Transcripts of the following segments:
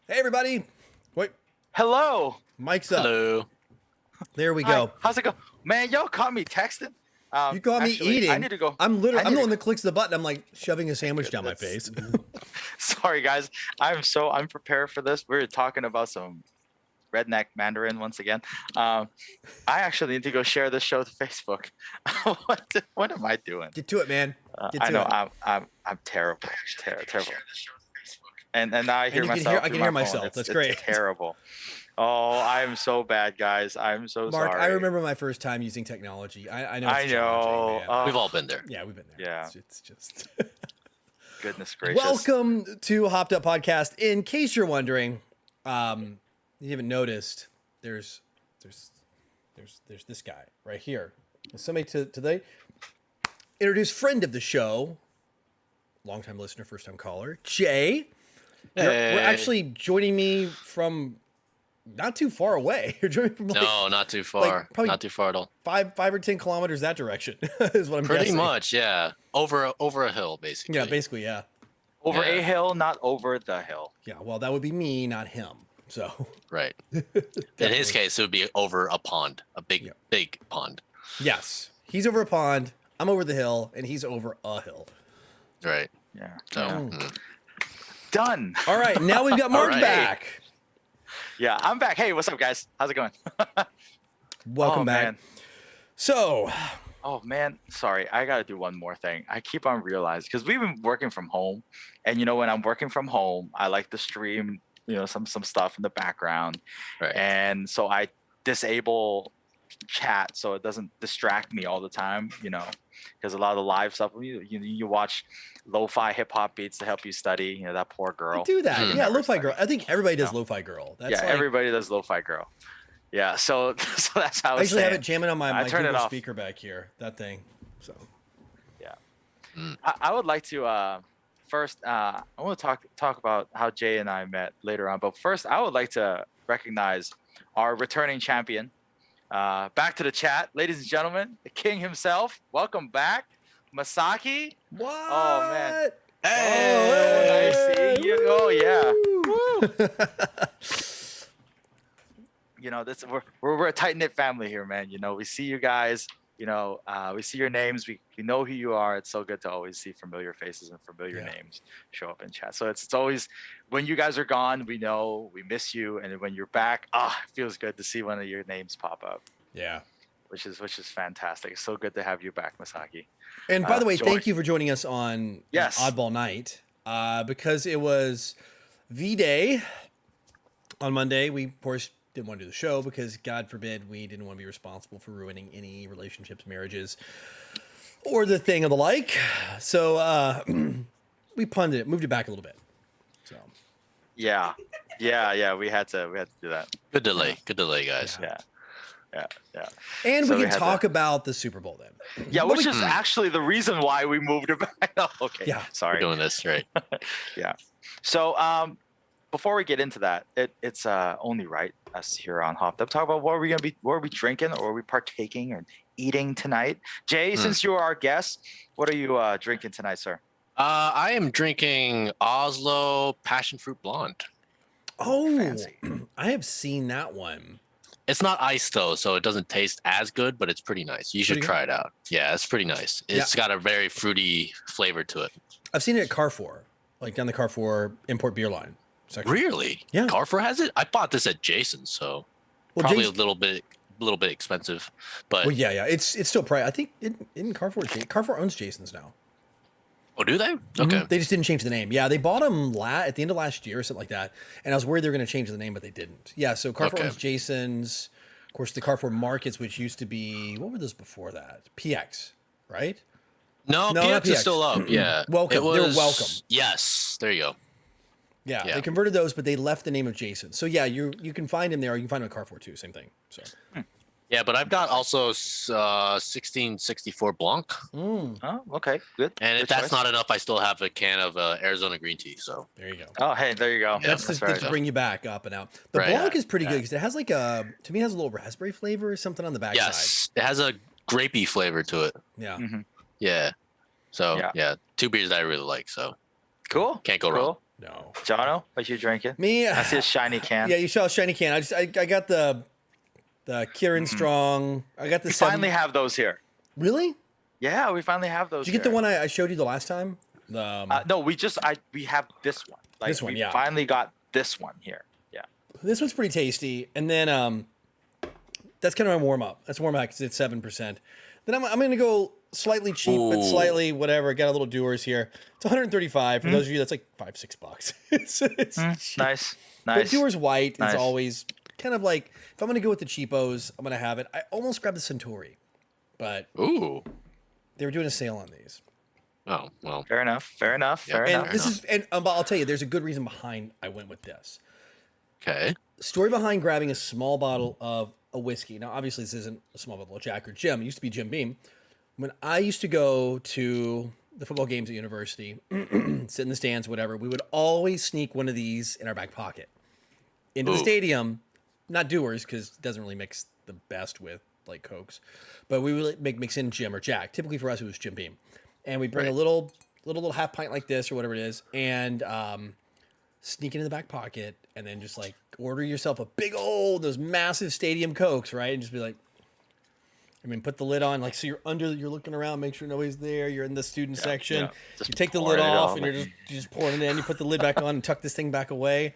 Hey, everybody. Wait, Hello. mic's up. Hello. There we Hi. go. How's it go? Man, y'all caught me texting. You caught me Actually, eating. I need to go. I'm I need the to one that clicks the button. I'm like shoving a sandwich down my goodness. face. Sorry, guys. I'm so unprepared for this. We're talking about some redneck Mandarin once again. I actually need to go share this show to Facebook. What am I doing? Get to it, man. Get to I know it. I'm terrible. Terrible. And now I hear you can myself. I can through hear my phone. myself. It's- That's it's great. Terrible. Oh, I'm so bad, guys. I'm so Mark, sorry. I remember my first time using technology. I know. It's I know. challenging, man. We've all been there. Yeah, we've been there. Yeah. It's just. Goodness gracious. Welcome to Hopped Up Podcast. In case you're wondering, you haven't noticed, there's this guy right here. Somebody today introduce friend of the show, longtime listener, first time caller, Jay. We're actually joining me from not too far away. You're joining from No, not too far. probably Not too far at all. five or 10 kilometers that direction is what I'm Pretty guessing. much, yeah. Over a hill, basically. Yeah, basically, yeah. Over Yeah. a hill, not over the hill. Yeah, well, that would be me, not him. So Right. In his case, it would be over a pond, a big pond. yes, he's over a pond. I'm over the hill, and he's over a hill. Right. Yeah. So, Yeah. Done. All right, now we've got Mark right. back. Yeah, I'm back. Hey, what's up, guys? How's it going? Welcome Oh, back. Man. So, Oh man, sorry. I gotta do one more thing. I keep on realizing because we've been working from home, and when I'm working from home, I like to stream, some stuff in the background, right. and so I disable chat so it doesn't distract me all the time. Because a lot of the live stuff, you watch lo-fi hip hop beats to help you study. That poor girl. I do that. Hmm. Yeah, Lo-Fi Girl. I think everybody does No. Lo-Fi Girl. That's Yeah, like, everybody does lo-fi girl. Yeah, so that's how I it's actually have it jamming on my I turn it Google off. speaker back here. That thing. So, I would like to first I want to talk about how Jay and I met later on, but first I would like to recognize our returning champion. Back to the chat, ladies and gentlemen, the king himself. Welcome back, Masaki. what? Oh, man. Hey! nice seeing you. Oh, yeah. We're a tight knit family here, man. We see you guys. We see your names. We know who you are. It's so good to always see familiar faces and familiar names show up in chat. So it's always when you guys are gone, we know we miss you, and when you're back, it feels good to see one of your names pop up. Yeah. Which is fantastic. It's so good to have you back, Masaki. And by the way, George. thank you for joining us on Yes. Oddball Night. Because it was V-Day on Monday. We, of course, didn't want to do the show because, God forbid, we didn't want to be responsible for ruining any relationships, marriages, or the thing of the like. So we punted it, moved it back a little bit. So Yeah. We had to do that. Good delay, guys. Yeah. and So we we can had talk about the Super Bowl then. Yeah, But which we- is actually the reason why we moved it back. Okay. Yeah. We're Sorry. doing this, right? So before we get into that, it's only right us here on Hopped Up talk about what are we drinking or are we partaking or eating tonight. Jay, since you are our guest, what are you drinking tonight, sir? I am drinking Oslo Passion Fruit Blonde. Oh, Fancy. I have seen that one. It's not iced though, so it doesn't taste as good, but it's pretty nice. You should Pretty try it out. Yeah, it's pretty nice. It's got a very fruity flavor to it. I've seen it at Carrefour, like down the Carrefour import beer line section. Really? Yeah. Carrefour has it? I bought this at Jason's, so Well, probably Jason- a little bit expensive. But Well, yeah, it's still priced. I think in Carrefour, Carrefour owns Jason's now. oh, do they? Okay. They just didn't change the name. Yeah, they bought them at the end of last year or something like that. And I was worried they were going to change the name, but they didn't. Yeah, so Carrefour Okay. owns Jason's. Of course, the Carrefour Markets, which used to be, what were those before that? PX, right? No, No, not PX is PX. still up. Yeah. Welcome. It They're was- welcome. Yes. There you go. Yeah, Yeah. they converted those, but they left the name of Jason. So yeah, you can find him there. Or you can find him at Carrefour too. Same thing. So. Yeah, but I've got also 1664 Blanc. Mm, Oh, okay, good. And if Good that's choice. not enough, I still have a can of Arizona green tea. So there you go. Oh, hey, there you go. Yeah, That's That's to right. bring you back up and out. The Right. Blanc is pretty good Yeah. because it has like to me, it has a little raspberry flavor or something on the backside. yes, it has a grapey flavor to it. Yeah. Mhm. Yeah. So Yeah. yeah, two beers that I really like. So Cool. can't go wrong. No. Jono, what you drinking? Me. I see a shiny can. Yeah, you saw a shiny can. I got the Kieran Strong. I got the We seven. finally have those here. Really? Yeah, we finally have those. Did you get the one I showed you the last time? No, we have this one. Like, This one, we yeah. finally got this one here. Yeah. This one's pretty tasty. And then that's kind of my warm up. That's warm up because it's 7%. Then I'm going to go slightly cheap, but slightly whatever. Got a little doers here. It's 135 for those of you. That's like $5-6. it's cheap. Nice. But doers white Nice. is always kind of like if I'm going to go with the cheapos, I'm going to have it. I almost grabbed the Centauri, but they were doing a sale on these. Oh, well. Fair enough. And this is, but I'll tell you, there's a good reason behind I went with this. Okay. Story behind grabbing a small bottle of a whiskey. Now, obviously, this isn't a small bottle of Jack or Jim. It used to be Jim Beam. When I used to go to the football games at university, sit in the stands, whatever, we would always sneak one of these in our back pocket into the stadium. Not doers, because it doesn't really mix the best with like Cokes, but we would mix in Jim or Jack. Typically for us, it was Jim Beam, and we bring a little half pint like this or whatever it is, and sneak it in the back pocket, and then just like order yourself a big old those massive stadium Cokes, right? And just be like, put the lid on, like, so you're looking around, make sure nobody's there. You're in the student section. Yeah. You take the lid off, and you're just pouring it in. You put the lid back on and tuck this thing back away.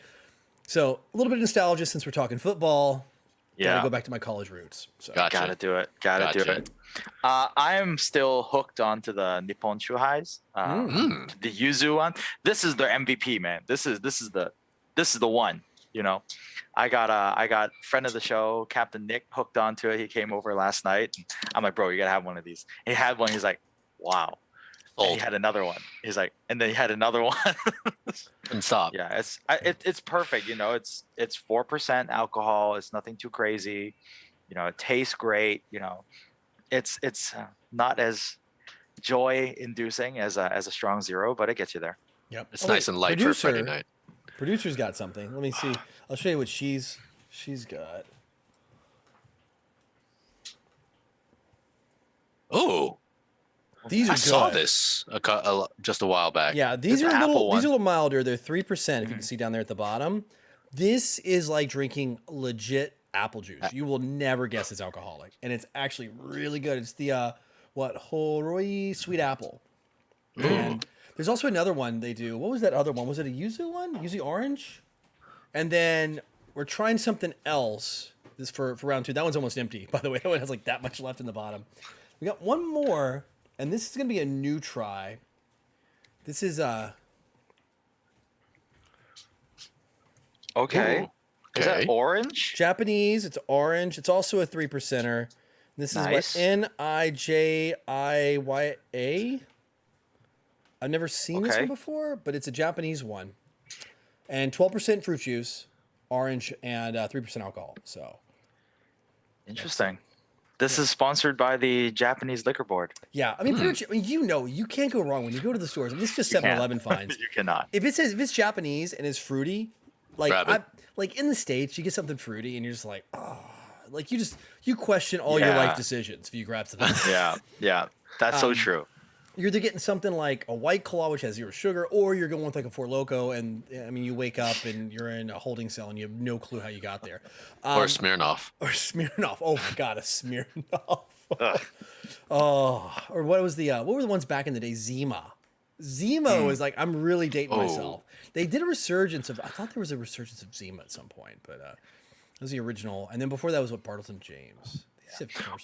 So a little bit of nostalgia since we're talking football. Gotta go back to my college roots. So. Gotta do it. Do it. I am still hooked onto the Nippon Chuhais, the Yuzu one. This is their MVP, man. This is the one. You know, I got friend of the show, Captain Nick, hooked onto it. He came over last night. I'm like, bro, you gotta have one of these. He had one. He's like, wow. And he had another one. He's like, and then he had another one. And stop. Yeah, it's perfect. You know, it's 4% alcohol. It's nothing too crazy. You know, it tastes great. You know, it's not as joy inducing as a strong zero, but it gets you there. Yep. It's nice and light for a Friday night. Producer's got something. Let me see. I'll show you what she's got. Oh. These are I saw good. this just a while back. Yeah, these It's are an a apple one. little milder. They're 3%. If you can see down there at the bottom, this is like drinking legit apple juice. You will never guess it's alcoholic, and it's actually really good. It's the Horoi sweet apple. And there's also another one they do. What was that other one? Was it a yuzu one? Yuzu orange? And then we're trying something else. This for round 2. That one's almost empty, by the way. That one has like that much left in the bottom. We got one more. And this is going to be a new try. This is Okay. Ooh, Is that orange? Japanese. It's orange. It's also a 3%er. This Nice. is what Nijiya. I've never seen this one before, but it's a Japanese one. And 12% fruit juice, orange, and 3% alcohol. So Interesting. This is sponsored by the Japanese Liquor Board. yeah, I mean, pretty much, you can't go wrong when you go to the stores. I mean, this is just 7-Eleven finds. You cannot. If it's Japanese and it's fruity, like like in the States, you get something fruity and you're just like, oh, like you question all your life decisions if you grab something. Yeah. That's so true. You're either getting something like a White Claw, which has 0 sugar, or you're going with like a Four Loko, and I mean, you wake up and you're in a holding cell and you have no clue how you got there. Or Smirnoff. Or Smirnoff. Oh my God, a Smirnoff. Oh, or what were the ones back in the day? Zima. Zima was like, I'm really dating myself. They did a resurgence of, I thought there was a resurgence of Zima at some point, but it was the original. And then before that was what, Bartleton James.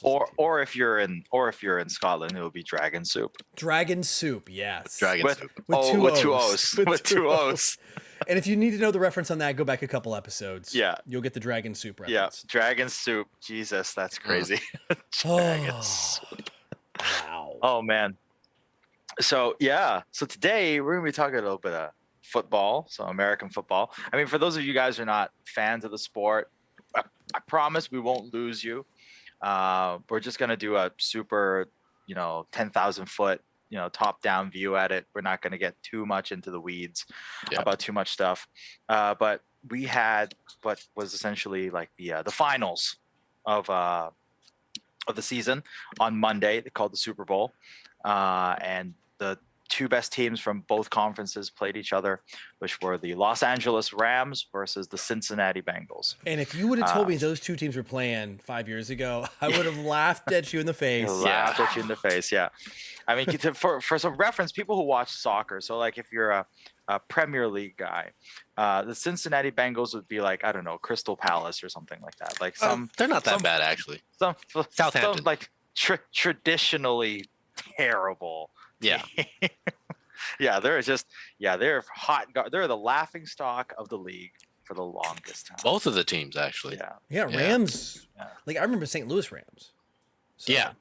Or if you're in Scotland, it would be Dragon Soup. Dragon Soup, yes. Dragon Soup. With two O's. With two O's. And if you need to know the reference on that, go back a couple episodes. Yeah. You'll get the Dragon Soup reference. Yeah, Dragon Soup. Jesus, that's crazy. Dragon Soup. Wow. Oh, man. So, yeah. So today, we're going to be talking a little bit of football, so American football. I mean, for those of you guys who are not fans of the sport, I promise we won't lose you. We're just going to do a super, 10,000 foot, top-down view at it. We're not going to get too much into the weeds about too much stuff. But we had what was essentially like the finals of the season on Monday. They called the Super Bowl, and the two best teams from both conferences played each other, which were the Los Angeles Rams versus the Cincinnati Bengals. And if you would have told me those two teams were playing 5 years ago, I would have laughed at you in the face. Laughed at you in the face, yeah. I mean, for some reference, people who watch soccer, so like if you're a Premier League guy, the Cincinnati Bengals would be like, I don't know, Crystal Palace or something like that. Like they're not that bad actually. Some Southampton. like traditionally terrible. Yeah. Yeah, they're hot. They're the laughing stock of the league for the longest time. Both of the teams actually. Yeah, Rams. Yeah. Like I remember St. Louis Rams. So, yeah.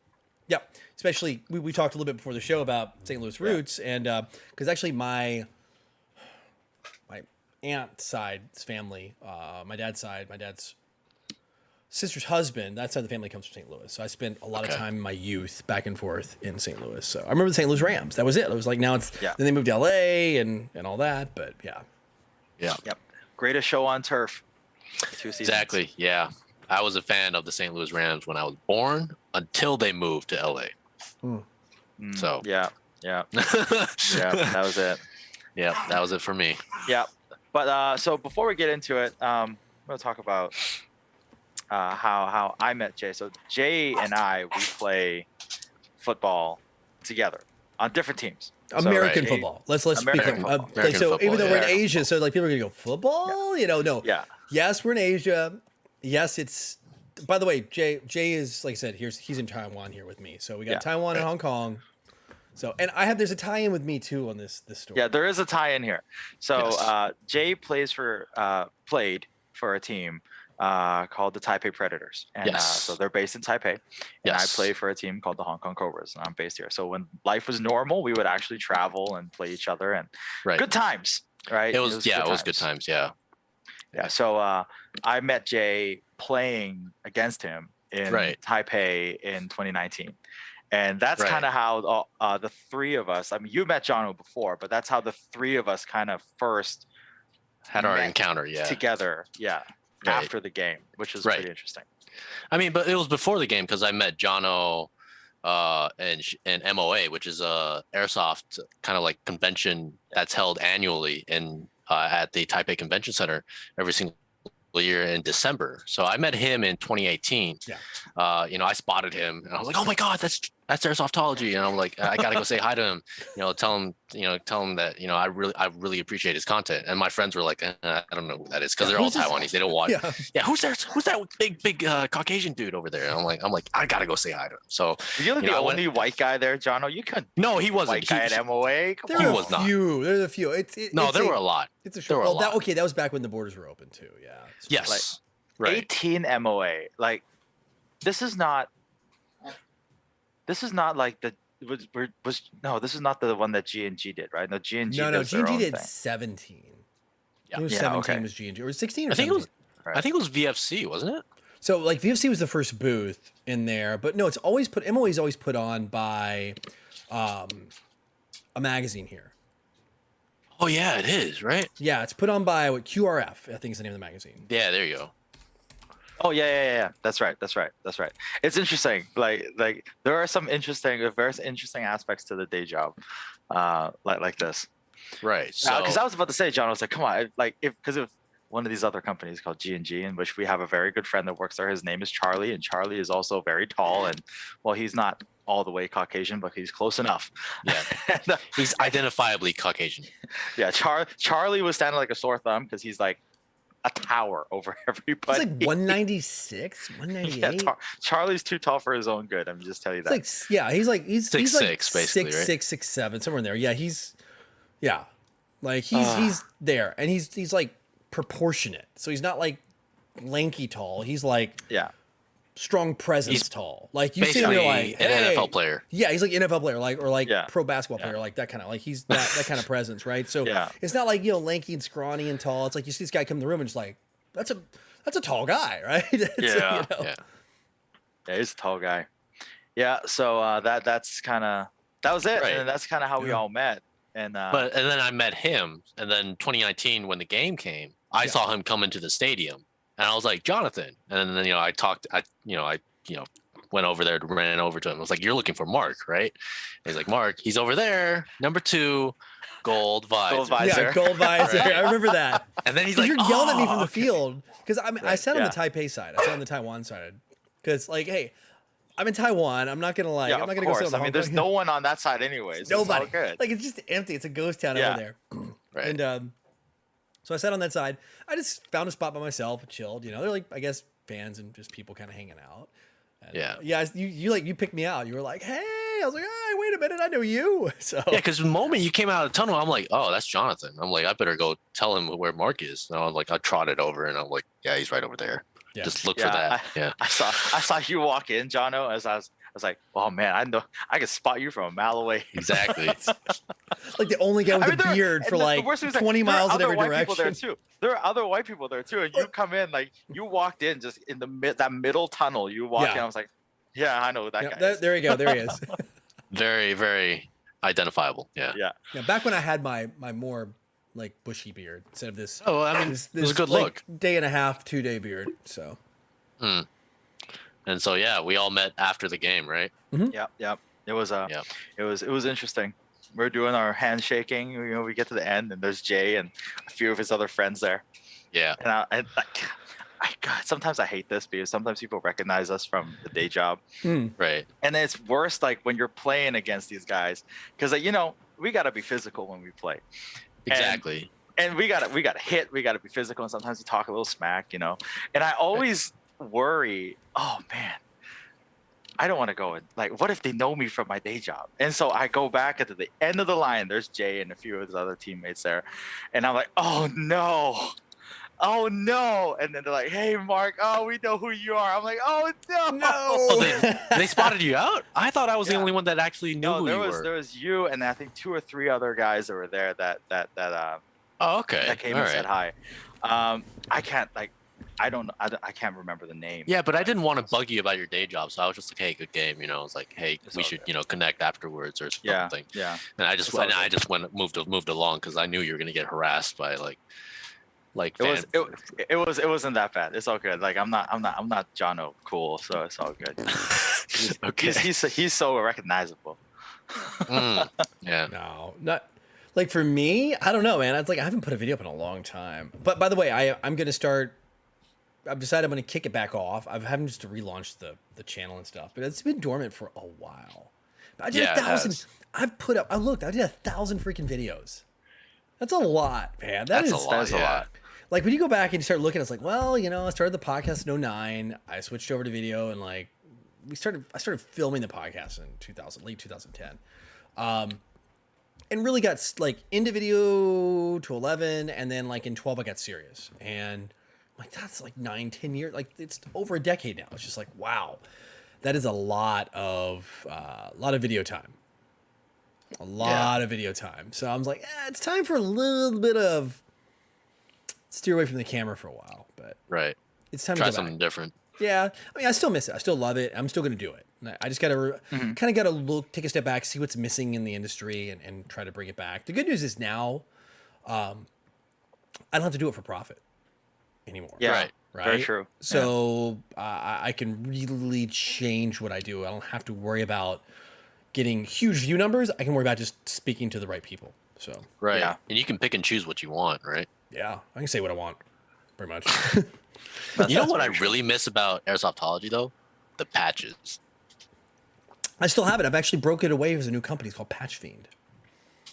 Yep. Especially we talked a little bit before the show about St. Louis roots, and because actually my aunt's side's family, my dad's sister's husband, that side of the family comes from St. Louis. So I spent a lot of time in my youth back and forth in St. Louis. So I remember the St. Louis Rams. That was it. It was like now it's then they moved to LA and all that. But yeah. Yep. Greatest show on turf. 2 seasons. Exactly. Yeah. I was a fan of the St. Louis Rams when I was born until they moved to LA. So yeah, that was it. Yeah, that was it for me. Yeah, but so before we get into it, I'm gonna talk about how I met Jay. So Jay and I, we play football together on different teams. American football. Let's American speak. Football. So even though we're in Asia, so like people are gonna go football. You know, no. Yeah. Yes, we're in Asia. Yes, it's. By the way, Jay is like I said. He's in Taiwan here with me. So we got Taiwan and Hong Kong. So and there's a tie-in with me too on this story. Yeah, there is a tie-in here. So Jay played for a team called the Taipei Predators, and so they're based in Taipei. And I play for a team called the Hong Kong Cobras, and I'm based here. So when life was normal, we would actually travel and play each other, and good times, right? It was good times. Yeah. So I met Jay playing against him in Taipei in 2019. And that's kind of how the three of us, I mean, you met Jono before, but that's how the three of us kind of first had our encounter together. Yeah. After the game, which is pretty interesting. I mean, but it was before the game because I met Jono and MOA, which is a airsoft kind of like convention that's held annually at the Taipei Convention Center every single year in December. So I met him in 2018. I spotted him and I was like, oh my God, that's airsoftology. And I'm like, I gotta go say hi to him, tell him that, I really appreciate his content. And my friends were like, I don't know who that is. Cause they're all Taiwanese. They don't watch. Who's that big Caucasian dude over there? And I'm like, I gotta go say hi to him. So you're the only white guy there, Jono. You couldn't. No, he wasn't. White guy at MOA. He was not. There's a few. There were a lot. It's a short. That was back when the borders were open too. Yeah. Yes. 18 MOA. Like, this is not like this is not the one that G&G did, right? No, G&G. No, G&G did 17. Yeah. It was 17 was G&G, or 16 or I think 17. I think it was VFC, wasn't it? So like VFC was the first booth in there, but no, it's always MOA is always put on by a magazine here. Oh yeah, it is, right? Yeah, it's put on by QRF, I think is the name of the magazine. Yeah, there you go. Oh yeah. That's right. It's interesting. Like there are some very interesting aspects to the day job, like this. Right. So because I was about to say, John, I was like, come on, because if one of these other companies called G&G, in which we have a very good friend that works there. His name is Charlie, and Charlie is also very tall, and well, he's not all the way Caucasian, but he's close enough. Yeah, and, he's identifiably Caucasian. Yeah, Charlie was standing like a sore thumb because he's like a tower over everybody. He's like 196, 198. Yeah, Charlie's too tall for his own good. I'm just telling you that. He's like 6'6", basically, right? 6'7", somewhere in there. Yeah, he's there, and he's like proportionate. So he's not like lanky tall. He's like strong presence tall. Like you see him, you're like an NFL player. Yeah, he's like an NFL player, like pro basketball player, like that kind of, like he's that kind of presence, right? So it's not like lanky and scrawny and tall. It's like you see this guy come in the room and just like that's a tall guy, right? Yeah, he's a tall guy. Yeah, so that was it, and that's kind of how we all met. And then I met him, and then 2019 when the game came, I saw him come into the stadium, and I was like, Jonathan, and then I went over there, ran over to him. I was like, "You're looking for Mark, right?" And he's like, "Mark, he's over there, number 2, gold visor." Gold visor. Yeah, gold visor. Right. I remember that. And then he's 'Cause like, you're yelling at me "Oh, from the okay." field because I Right, sat on yeah. the Taipei side. I sat on the Taiwan side because like, hey, I'm in Taiwan. I'm not gonna like. Yeah, I'm not of gonna go sit on course. the I mean, Hong there's Kong- no one on that side anyways. Nobody. It's all good. Like it's just empty. It's a ghost town Yeah. over there. Right. And so I sat on that side. I just found a spot by myself and chilled. You know, they're like, I guess, fans and just people kind of hanging out. And, Yeah. yeah. You picked me out. You were like, hey. I was like, hey, wait a minute. I know you. So Yeah, because the moment you came out of the tunnel, I'm like, "Oh, that's Jonathan." I'm like, "I better go tell him where Mark is." And I was like, I trotted over, and I'm like, "Yeah, he's right over there. Yeah. Just look for Yeah, that." Yeah. I saw you walk in, Jono, as I was like, oh man, I know I can spot you from a mile away. Exactly. like the only guy with I mean, a beard for and the like worst thing is, 20 there are miles in other every white direction. People there too. There are other white people there too, and you come in like you walked in just in that middle tunnel. You walked in, I was like, yeah, I know who that Yeah, guy is. there you go. There he is. Very, very identifiable. Yeah. Yeah. Yeah, back when I had my more like bushy beard instead of this. Oh, I mean, this, it was a good like, look. day and a half, 2-day beard. So And so yeah, we all met after the game, right? Yep. It was it was interesting. We're doing our handshaking. You know, we get to the end, and there's Jay and a few of his other friends there. Yeah. And God, sometimes I hate this because sometimes people recognize us from the day job. Right. And it's worse like when you're playing against these guys because you know we got to be physical when we play. Exactly. And we got to hit, we got to be physical, and sometimes we talk a little smack, you know. And I always worry, oh man, I don't want to go in. Like, what if they know me from my day job? And so I go back at the end of the line. There's Jay and a few of his other teammates there, and I'm like, oh no. And then they're like, hey Mark, oh, we know who you are. I'm like, oh no. no. They spotted you out? I thought I was the Yeah. only one that actually knew who you were. There was you and I think 2 or 3 other guys that were there that Oh, okay. that came All and said right. hi. I can't I can't remember the name. Yeah, but I didn't want to bug you about your day job, so I was just like, "Hey, good game," you know. I was like, "Hey, It's we all should, good. you know, connect afterwards or Yeah, something." yeah. And I It's all good. moved along because I knew you were gonna get harassed by like It wasn't that bad. It's all good. Like I'm not Jono cool, so it's all good. Okay. He's so recognizable. Yeah. No, not like for me. I don't know, man. It's like I haven't put a video up in a long time. But by the way, I'm gonna start. I've decided I'm gonna kick it back off. I'm having just to relaunch the channel and stuff, but it's been dormant for a while. But I did Yeah, it 1,000. has. I've put up. I looked. I did 1,000 freaking videos. That's a lot, man. That's is a lot. That's a Yeah. lot. Like when you go back and you start looking, it's like, well, you know, I started the podcast in 2009. I switched over to video and like I started filming the podcast in late 2010. And really got like into video to 11, and then like in 12 I got serious. And I'm like, that's like 9-10 years. Like it's over a decade now. It's just like, wow, that is a lot of video time. A lot of video time. So I was like, it's time for a little bit of steer away from the camera for a while, but Right. it's time Try to go something back. different. Yeah, I mean, I still miss it. I still love it. I'm still going to do it. I just got to kind of got to take a step back, see what's missing in the industry, and try to bring it back. The good news is now, I don't have to do it for profit anymore. Yeah, Right. Right. very true. So I can really change what I do. I don't have to worry about getting huge view numbers. I can worry about just speaking to the right people. So Right. Yeah. And you can pick and choose what you want, right? yeah, I can say what I want, pretty much. You know what I very true. really miss about Airsoftology though? The patches. I still have it. I've actually broke it away as a new company. It's called Patch Fiend.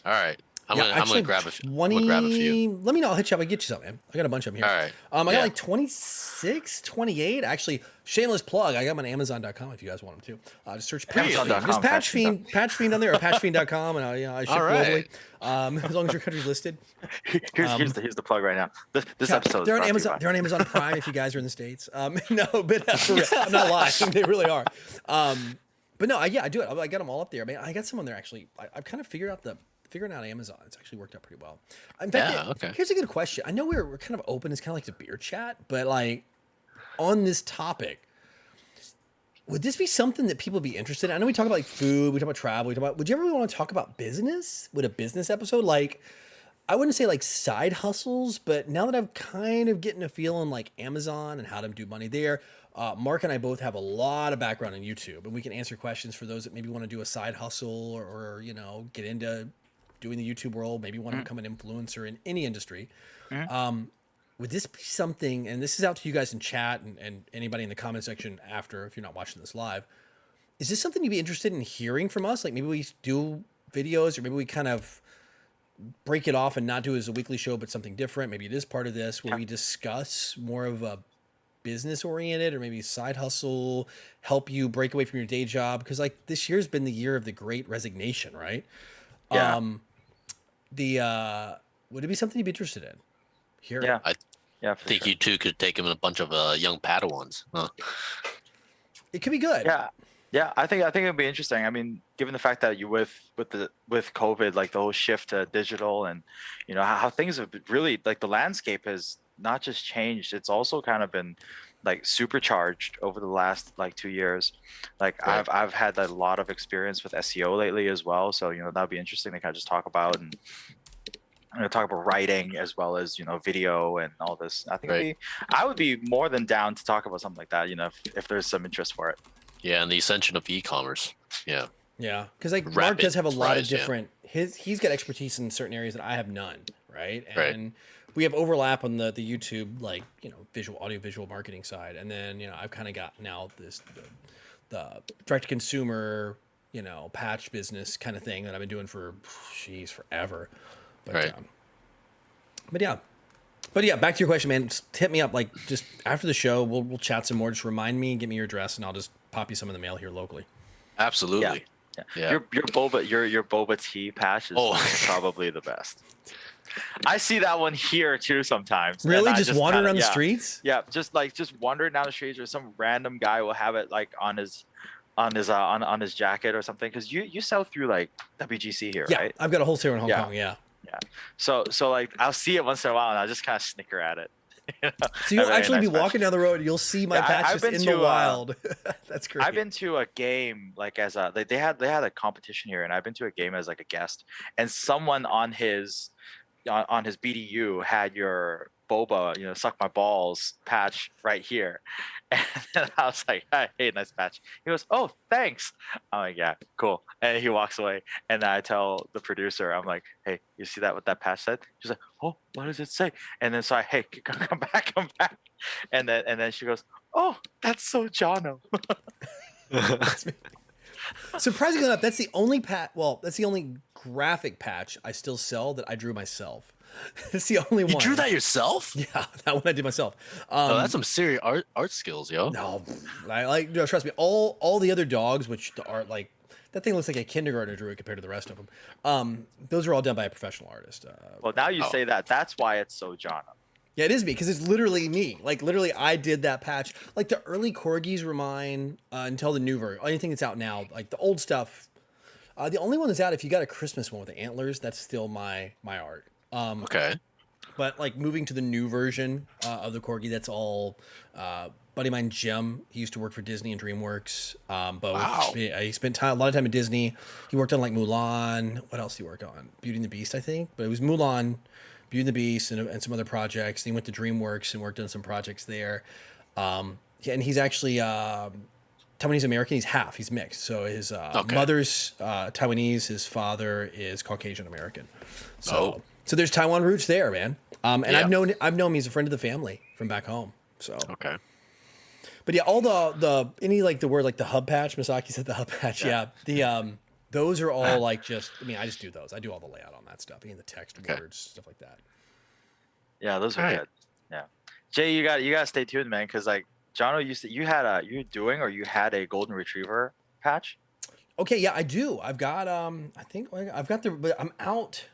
All right. I'm Yeah, gonna actually, grab a few. 20, I'm gonna grab a few. Let me know. I'll hit you up. I'll get you something, man. I got a bunch of them here. All right. I got Yeah. like 26, 28. Actually, shameless plug. I got them on Amazon.com if you guys want them too. Just search Patch Fiend. Amazon.com, Just Patch Fiend. Patch Fiend on there, or patchfiend.com, and I ship All right. globally. As long as your country's listed. Here's the plug right now. This episode. They're is on brought to you Amazon. by- They're on Amazon Prime if you guys are in the States. No, but for real, I'm not lying. They really are. But no, I do it. I got them all up there. I mean, I got some on there actually. I've kind of figuring out Amazon. It's actually worked out pretty well. In fact, Yeah, okay. here's a good question. I know we're kind of open. It's kind of like the beer chat, but like on this topic, would this be something that people would be interested in? I know we talk about like food, we talk about travel, would you ever want to talk about business? Would a business episode like, I wouldn't say like side hustles, but now that I'm kind of getting a feel on like Amazon and how to do money there, Mark and I both have a lot of background on YouTube, and we can answer questions for those that maybe want to do a side hustle or you know, get into doing the YouTube world, maybe want to become an influencer in any industry. Would this be something, and this is out to you guys in chat and anybody in the comment section after, if you're not watching this live, is this something you'd be interested in hearing from us? Like maybe we do videos, or maybe we kind of break it off and not do it as a weekly show, but something different. Maybe it is part of this where we discuss more of a business oriented or maybe side hustle, help you break away from your day job. Cause like this year's been the year of the great resignation, right? Yeah. Would it be something you'd be interested in? Here. Yeah. I think you two could take him in a bunch of young Padawans. Huh? It could be good. Yeah, I think it'd be interesting. I mean, given the fact that you with COVID, like the whole shift to digital, and you know how things have really, like the landscape has not just changed, it's also kind of been like supercharged over the last like 2 years. Like Right. I've had a lot of experience with SEO lately as well, so you know that'd be interesting to kind of just talk about and talk about writing as well as video and all this. I think Right. I would be more than down to talk about something like that. If there's some interest for it. Yeah, and the ascension of e-commerce. Yeah. Yeah, because like Mark Rapid does have a lot of rise, yeah. different. He's got expertise in certain areas that I have none, right? Right. And we have overlap on the YouTube, like audio visual marketing side, and then I've kind of got now the direct to consumer patch business kind of thing that I've been doing for forever. But, Right. But yeah, back to your question, man. Just hit me up, like just after the show. We'll chat some more. Just remind me, give me your address, and I'll just pop you some in the mail here locally. Absolutely. Yeah. Your boba tea patch is probably the best. I see that one here too sometimes. Really, and I just wandering around the yeah. streets? Yeah, just wandering down the streets, or some random guy will have it like on his jacket or something. Because you sell through like WGC here, Yeah, right? I've got a wholesaler in Hong Kong. Yeah. So like I'll see it once in a while, and I'll just kind of snicker at it. So you'll Very actually nice be patch. walking down the road, and you'll see my Yeah, patch I've just been in the to, wild. That's great. I've been to a game like as a they had a competition here, and I've been to a game as like a guest, and someone on his BDU had your boba, suck my balls patch right here, and then I was like, hey, nice patch. He goes, oh, thanks. I'm like, yeah, cool. And he walks away, and I tell the producer, I'm like, hey, you see that what that patch said? She's like, oh, what does it say? And then so I, hey, come back, and then she goes, oh, that's so Jono. Surprisingly enough, that's the only that's the only graphic patch I still sell that I drew myself. It's the only one. You drew that yourself? Yeah, that one I did myself. Oh, that's some serious art skills, yo. No, trust me. All the other dogs, which the art like that thing looks like a kindergartner drew it compared to the rest of them. Those are all done by a professional artist. Well, now you say that. That's why it's so Jono. Yeah, it is me because it's literally me. Like literally, I did that patch. Like the early corgis were mine until the new version. Anything that's out now, like the old stuff. The only one that's out, if you got a Christmas one with the antlers, that's still my art. Okay. But like moving to the new version of the corgi, that's all buddy of mine, Jim. He used to work for Disney and DreamWorks. Both. Wow. He spent a lot of time at Disney. He worked on like Mulan. What else did he work on? Beauty and the Beast, I think. But it was Mulan, Beauty and the Beast, and some other projects. And he went to DreamWorks and worked on some projects there. And he's actually Taiwanese American. He's half. He's mixed. So his mother's Taiwanese. His father is Caucasian American. So there's Taiwan roots there, man. And I've known him. He's a friend of the family from back home. So Okay. but yeah, all the word like the hub patch. Misaki said the hub patch. Yeah. Those are all like just. I mean, I just do those. I do all the layout on that stuff. The text, words, stuff like that. Yeah, those are Right. good. Yeah, Jay, you got to stay tuned, man, because like Jono you had a golden retriever patch. Okay, yeah, I do. I've got I think I've got but I'm out.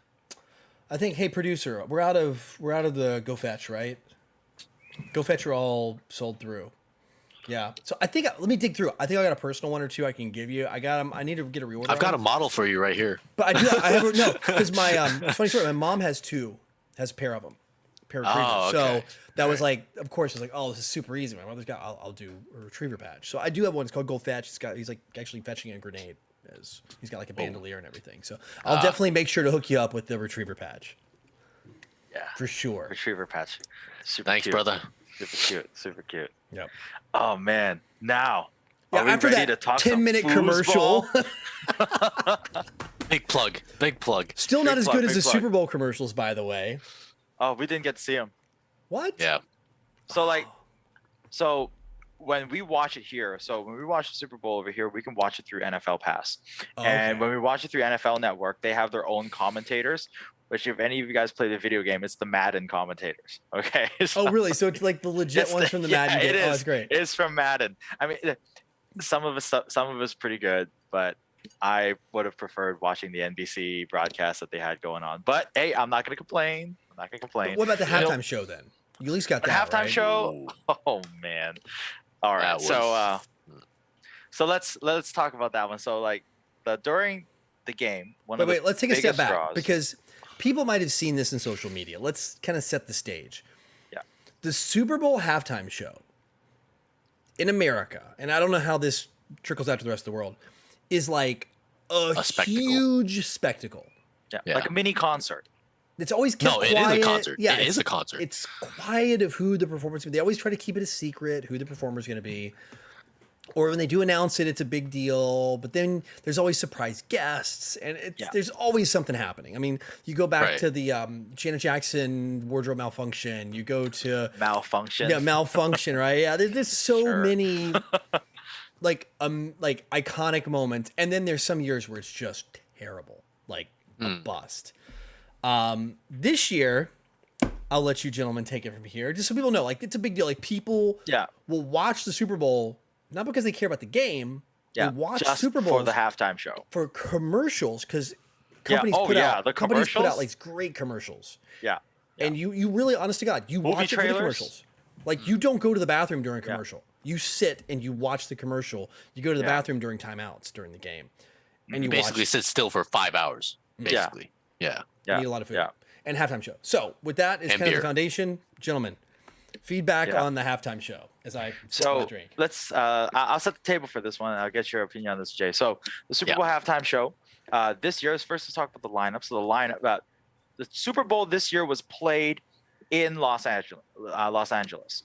I think, hey producer, we're out of the Go Fetch, right? Go Fetch are all sold through. Yeah. So I think let me dig through. I think I got a personal one or two I can give you. I got them. I need to get a reorder. I've got a model for you right here. But I do. I have no because my funny story. My mom has a pair of them. Pair of retrievers. Oh, okay. So that was like, of course, it's like, oh, this is super easy. My mother's got. I'll do a retriever patch. So I do have one. It's called Gold Fetch. He's like actually fetching a grenade. He's got like a bandolier and everything. So I'll definitely make sure to hook you up with the retriever patch. Yeah. for sure. Retriever patch. Super Thanks, cute. brother. Super cute. Super cute. Yep. Oh man. Now, Yeah, are we after ready that to talk some 10-minute commercial, foosball? Big plug. Big plug. still not Big as plug, good as big the plug. Super Bowl commercials, by the way. Oh, we didn't get to see him. What? Yeah. So like, so when we watch it here, so when we watch the Super Bowl over here, we can watch it through NFL Pass. Oh, And okay. when we watch it through NFL Network, they have their own commentators. Which, if any of you guys play the video game, it's the Madden commentators. Okay. Oh, really? So it's like the legit It's ones from the yeah, Madden game. It is. Oh, that's great. It's from Madden. I mean, some of us pretty good, but I would have preferred watching the NBC broadcast that they had going on. But hey, I'm not gonna complain. I'm not gonna complain. But what about the You know- halftime show then? You at least got The that halftime right? show. Oh man. All right. That So let's talk about that one. So like during the game, one Wait, of the wait. Let's take a step biggest back draws- because people might have seen this in social media. Let's kind of set the stage. Yeah. The Super Bowl halftime show in America, and I don't know how this trickles out to the rest of the world, is like a spectacle. huge spectacle. Yeah. like a mini concert. It's always kept No, it quiet. is a concert. Yeah, it it's- is a concert. It's quiet of who the performance. They always try to keep it a secret who the performer's going to be. Or when they do announce it, it's a big deal. But then there's always surprise guests, and there's always something happening. I mean, you go back Right. to the Janet Jackson wardrobe malfunction. You go to Malfunction. malfunction, right? Yeah, there's so Sure. many like iconic moments, and then there's some years where it's just terrible, like a bust. This year, I'll let you gentlemen take it from here, just so people know, like it's a big deal. Like people will watch the Super Bowl not because they care about the game. Yeah. They watch just Super Bowl for the halftime show. for commercials because companies Oh, put yeah, out the companies put out commercials? like great commercials. Yeah. And you really, honest to God, you Movie watch it for the trailers? commercials. Like you don't go to the bathroom during a commercial. You sit and you watch the commercial. You go to the bathroom during timeouts during the game, and you basically watch. sit still for 5 hours. Basically. Yeah. You eat a lot of food. Yeah. And halftime show. So with that is And kind of beer. the foundation, gentlemen. Feedback Yeah. on the halftime show as I sip my So drink. let's. I'll set the table for this one. I'll get your opinion on this, Jay. So the Super Yeah. Bowl halftime show. This year is first. Let's talk about the lineup. So the lineup. The Super Bowl this year was played in Los Angeles.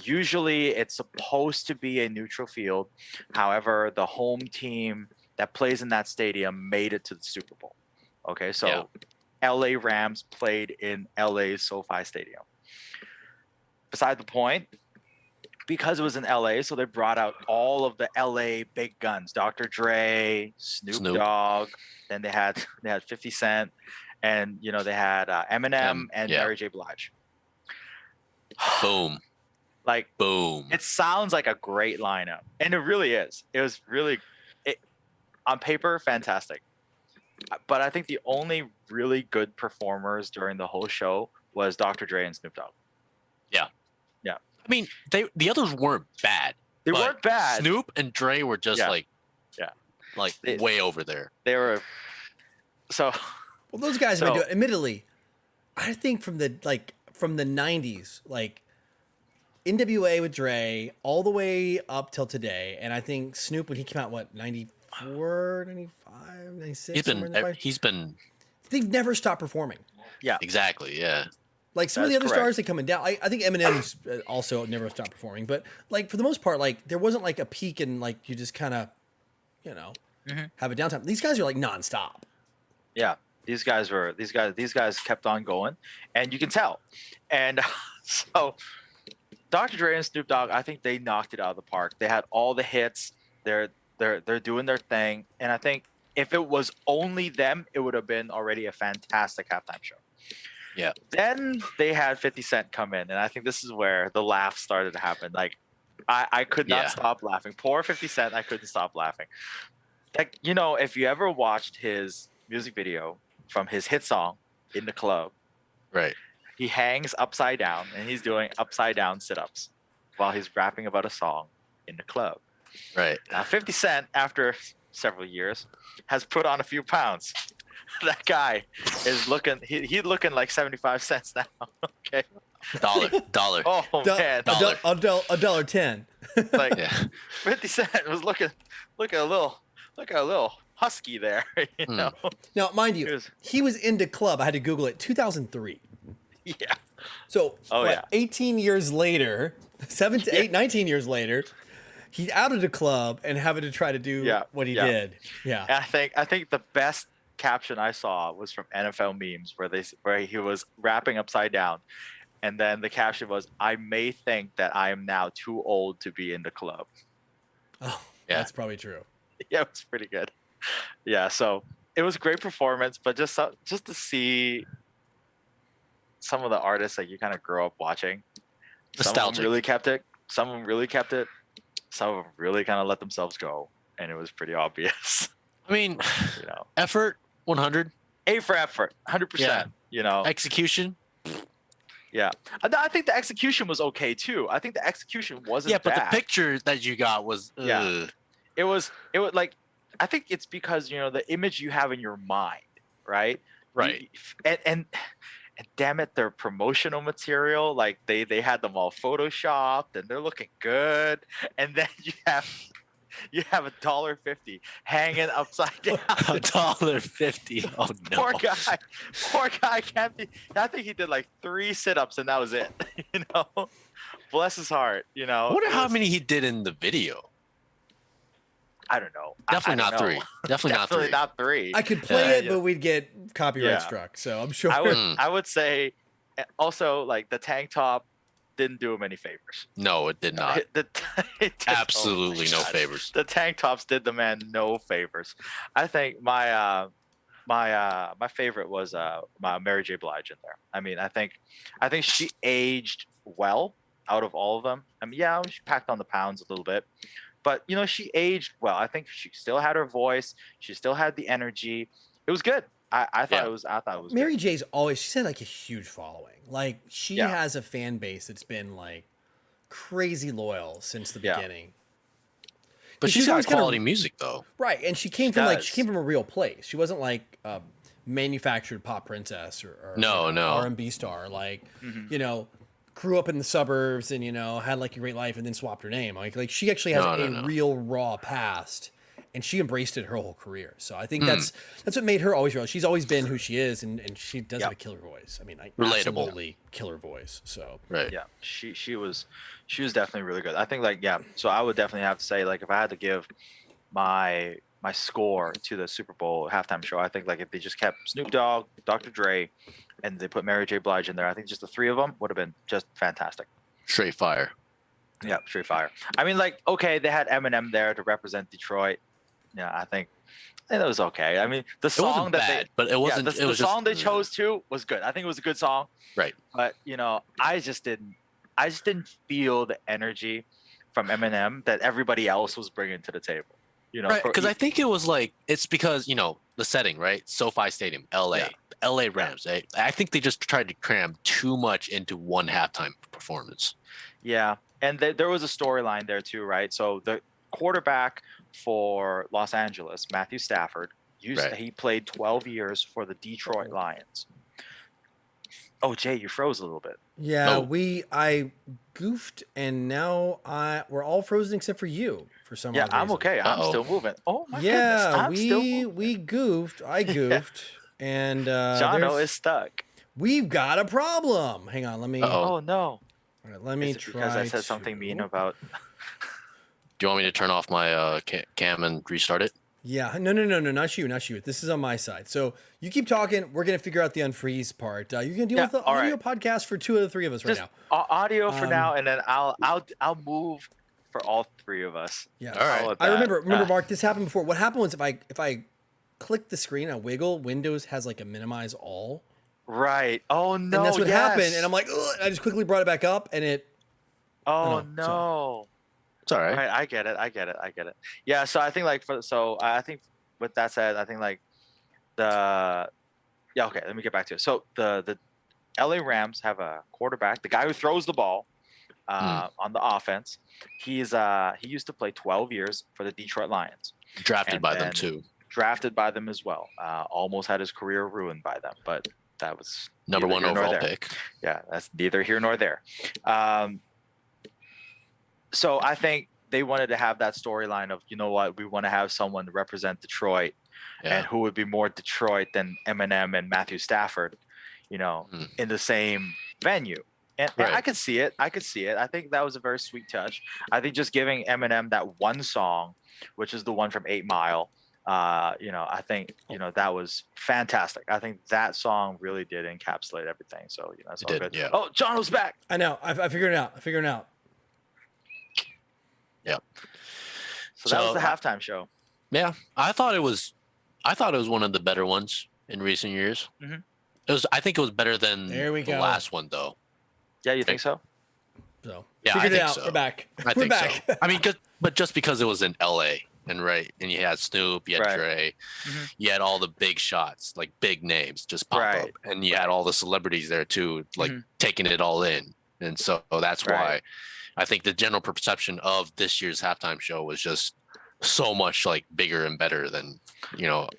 Usually, it's supposed to be a neutral field. However, the home team that plays in that stadium made it to the Super Bowl. Okay, so Yeah. LA Rams played in LA SoFi Stadium. Beside the point, because it was in LA, so they brought out all of the LA big guns: Dr. Dre, Snoop Dogg. Then they had 50 Cent, and they had Eminem and yeah. Mary J. Blige. Boom. Like, Boom. it sounds like a great lineup, and it really is. It was really, on paper, fantastic. But I think the only really good performers during the whole show was Dr. Dre and Snoop Dogg. I mean, the others weren't bad. They but weren't bad. Snoop and Dre were just Yeah. way over there. They were so. Well, those guys have been So- doing. Admittedly, I think from the 90s, like NWA with Dre, all the way up till today, and I think Snoop when he came out, what 94, 95, 96. He's been They've never stopped performing. exactly. Yeah. Like some of That's the other correct. stars that coming down, I think Eminem's also never stopped performing. But like for the most part, like there wasn't like a peak and like you just kind of, have a downtime. These guys are like nonstop. Yeah, these guys kept on going, and you can tell. And so, Dr. Dre and Snoop Dogg, I think they knocked it out of the park. They had all the hits. They're doing their thing, and I think if it was only them, it would have been already a fantastic halftime show. Yeah. Then they had 50 Cent come in, and I think this is where the laugh started to happen. Like, I could not stop laughing. Poor 50 Cent, I couldn't stop laughing. Like, if you ever watched his music video from his hit song In the Club, Right. he hangs upside down and he's doing upside down sit-ups while he's rapping about a song in the club. Right. Now 50 Cent, after several years, has put on a few pounds. That guy is looking he's looking like 75 cents now. Okay. Dollar. Oh man. $1.10. Like Yeah. 50 Cent was looking a little husky there, you know. Now, mind It you, was- he was into club. I had to Google it. 2003. Yeah. So, Oh, yeah. 18 years later, 19 years later, he outed the club and having to try to do what he did. Yeah. And I think the best caption I saw was from NFL memes where he was rapping upside down, and then the caption was, "I may think that I am now too old to be in the club." Oh, Yeah. that's probably true. Yeah, it was pretty good. Yeah, so it was a great performance, but just to see some of the artists that you kind of grow up watching, some of them Nostalgic. really kept it. Some of them really kept it. Some of them really kind of let themselves go, and it was pretty obvious. I mean, You know, effort 100, A for effort, 100%. Yeah. You know, execution. yeah. I think the execution was okay too. I think the execution wasn't Yeah, but bad. the picture that you got was Yeah. It was like, I think it's because, you know, the image you have in your mind, right? right. And damn it, their promotional material, like they had them all photoshopped and they're looking good, and then you have $1.50 hanging upside down. $1.50. Oh no. Poor guy can't be. I think he did like 3 sit-ups and that was it. You know, bless his heart. You know, I wonder it how was- many he did in the video. I don't know. Definitely I not don't know. 3. Definitely not 3. Definitely not 3. I could play it, yeah. but we'd get copyright Yeah. struck. So I'm sure. I would say also, like, the tank top didn't do him any favors. No, it did not. It did- Absolutely oh my no God. favors. The tank tops did the man no favors. I think my favorite was my Mary J. Blige in there. I mean, I think she aged well out of all of them. I mean, yeah, she packed on the pounds a little bit, but you know, she aged well. I think she still had her voice. She still had the energy. It was good. I thought Yeah. it was. I thought it was. Mary good. J's always, she's had like a huge following. Like she Yeah. has a fan base that's been like crazy loyal since the Yeah. beginning. But she's she's got always kinda- quality music though. Right. And she came She from does. she came from a real place. She wasn't like a manufactured pop princess or No, no. R&B star. Like, Mhm. you know, grew up in the suburbs and, you know, had like a great life and then swapped her name. Like she actually has No, a no. real raw past. And she embraced it her whole career. So I Hmm. think that's what made her always real. She's always been who she is, and she does have a Yep. killer voice. I mean, like, Relatable. absolutely killer voice. So Right. Yeah, she was definitely really good. I think, like, yeah. So I would definitely have to say, like, if I had to give my score to the Super Bowl halftime show, I think, like, if they just kept Snoop Dogg, Dr. Dre, and they put Mary J. Blige in there, I think just the 3 of them would have been just fantastic. Straight fire. Yeah, straight fire. I mean, like, okay, they had Eminem there to represent Detroit. Yeah, I think it was okay. I mean, the It song wasn't that bad, but it they, wasn't. yeah, it the was song they just, chose to was good. I think it was a good song. Right. But you know, I just didn't feel the energy from Eminem that everybody else was bringing to the table. You know, Right, for- because I think it was like it's because the setting, right? SoFi Stadium, LA, Yeah. LA Rams. I think they just tried to cram too much into one halftime performance. yeah, and there was a storyline there too, right? So the quarterback for Los Angeles, Matthew Stafford, Right. he played 12 years for the Detroit Lions. Oh, Jay, you froze a little bit. yeah, No. I goofed, and now we're all frozen except for you for some Yeah, odd I'm reason. okay. I'm Uh-oh. still moving. Oh my Yeah, goodness, I'm still moving. we goofed. I goofed, and Jono there's- is stuck. we've got a problem. Hang on, let me. Uh-oh. Oh no! All right, let me Is it try. because I said something mean to- about? Do you want me to turn off my cam and restart it? Yeah, no, not you. This is on my side. So you keep talking. We're gonna figure out the unfreeze part. You're gonna deal Yeah, with the all audio right. podcast for 2 of the 3 of us right Just now. audio for Um, now, and then I'll move for all 3 of us. Yeah. All right. How about I that? remember, Mark. This happened before. What happened was if I click the screen, I wiggle. Windows has like a minimize all, Right. Oh no! and that's what happened. yes. And I'm like, ugh, I just quickly brought it back up, and it. oh no, no! It's all right. Right, I get it. Yeah. So I think I think with that said, I think like yeah. Okay, let me get back to it. So the LA Rams have a quarterback, the guy who throws the ball on the offense. He used to play 12 years for the Detroit Lions. Drafted and by them then- too. Drafted by them as well. Almost had his career ruined by them, but that was Number neither 1 here nor overall there. pick. Yeah, that's neither here nor there. So I think they wanted to have that storyline of, you know what, we want to have someone to represent Detroit, Yeah. and who would be more Detroit than Eminem and Matthew Stafford, you know, Mm. in the same venue. And Right. I could see it. I think that was a very sweet touch. I think just giving Eminem that one song, which is the one from 8 Mile, I think, that was fantastic. I think that song really did encapsulate everything. So, it's It all did, good. yeah. Oh, John was back. I know. I figured it out. Yeah. So that was So, the halftime show. Yeah, I thought it was one of the better ones in recent years. Mhm. I think it was better than There we the go. last one, though. Yeah, you think so? So Yeah, figured I it think out. so. We're back. I We're think back. so. I mean, but just because it was in L.A. and you had Snoop, you had Right. Dre, Mhm. you had all the big shots, like big names, just pop up, Right. and you had all the celebrities there too, like Mhm. taking it all in, and so that's Right. why I think the general perception of this year's halftime show was just so much like bigger and better than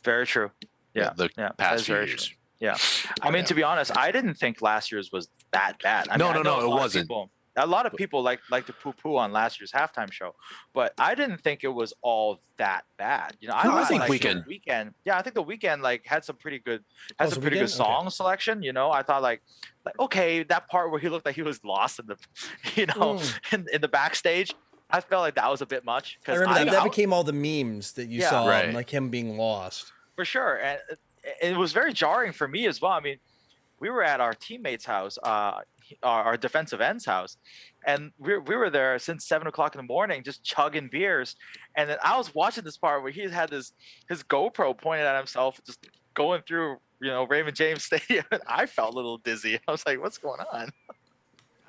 Very true. Yeah. the that past is few very years. true. Yeah. I mean, Yeah. to be honest, I didn't think last year's was that bad. I No, mean, I know it a lot of wasn't. a lot of people like to poo-poo on last year's halftime show, but I didn't think it was all that bad. I No, I thought, think like, Weeknd- the Weeknd. Yeah, I think the Weeknd had some pretty good Oh, so good Weeknd? song selection. I thought like okay, that part where he looked like he was lost in the in the backstage. I felt like that was a bit much I remember that. I- That became all the memes that you Yeah. saw, Right. like him being lost. for sure, and it was very jarring for me as well. I mean, we were at our teammate's house, our defensive end's house, and we were there since 7 o'clock in the morning, just chugging beers. And then I was watching this part where he had his GoPro pointed at himself, just going through Raymond James Stadium. And I felt a little dizzy. I was like, "What's going on?"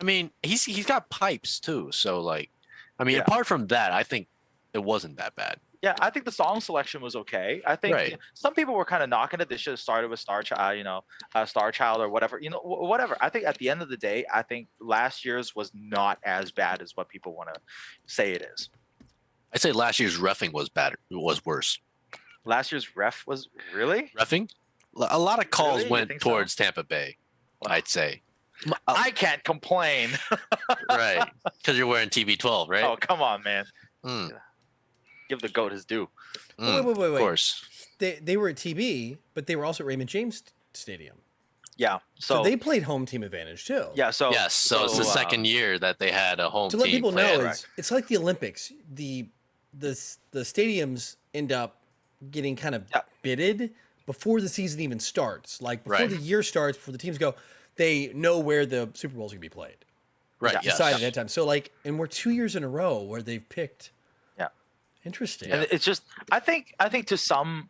I mean, he's got pipes too, so like, I mean, Yeah. apart from that, I think it wasn't that bad. Yeah, I think the song selection was okay. I think Right. some people were kind of knocking it. They should have started with Star Child or whatever. Whatever. I think at the end of the day, I think last year's was not as bad as what people want to say it is. I'd say last year's reffing was bad. It was worse. Last year's ref was really. Reffing, a lot of calls Really? You went think so? towards Tampa Bay. I'd say, I can't complain. right, because you're wearing TB12, right? Oh, come on, man. Mm, Give the GOAT his due. mm, Wait. Of course. They were at TB, but they were also at Raymond James Stadium. Yeah. So So, they played home team advantage too. yeah. So Yes, so it's the second year that they had a home To team. let people play know, at- it's like the Olympics. The stadiums end up getting kind of Yeah. bidded before the season even starts. Like before Right. the year starts, before the teams go, they know where the Super Bowl's gonna be played. right. Yeah. Yes. Decided ahead of time. So like, and we're 2 years in a row where they've picked. Yeah. Interesting. and it's just I think to some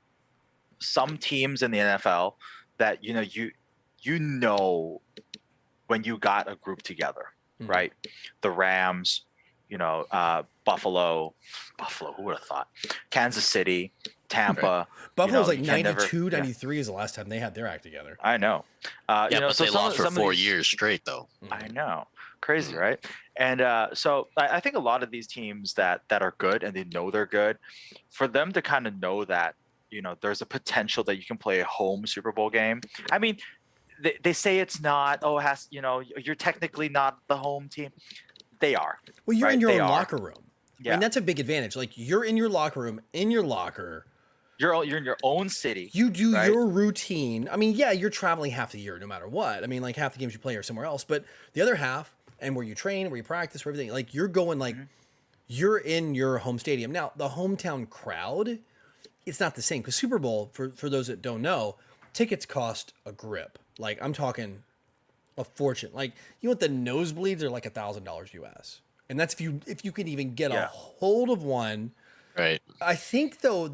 teams in the NFL that you know when you got a group together, Mhm. right? The Rams, Buffalo, who would have thought? Kansas City, Tampa. Buffalo's like you can never- 92, yeah. 93 is the last time they had their act together. I know. Yeah, but so they some lost of- for some of 4 these- years straight, though. I know. Crazy, Mm. right? And so I think a lot of these teams that are good and they know they're good, for them to kind of know that, there's a potential that you can play a home Super Bowl game. I mean, they say it's not, you're technically not the home team. They are. Well, you're Right, in your they own are. locker room. Yeah. And that's a big advantage. Like you're in your locker room, in your locker. You're in your own city. You do Right. your routine. I mean, yeah, you're traveling half the year no matter what. I mean, like half the games you play are somewhere else, but the other half and where you train, where you practice, where everything, like you're going like you're in your home stadium. Now, the hometown crowd, it's not the same because Super Bowl, for those that don't know, tickets cost a grip. Like I'm talking a fortune. Like you want the nosebleeds are like $1,000 US. And that's if you can even get a Yeah. hold of one. Right. I think though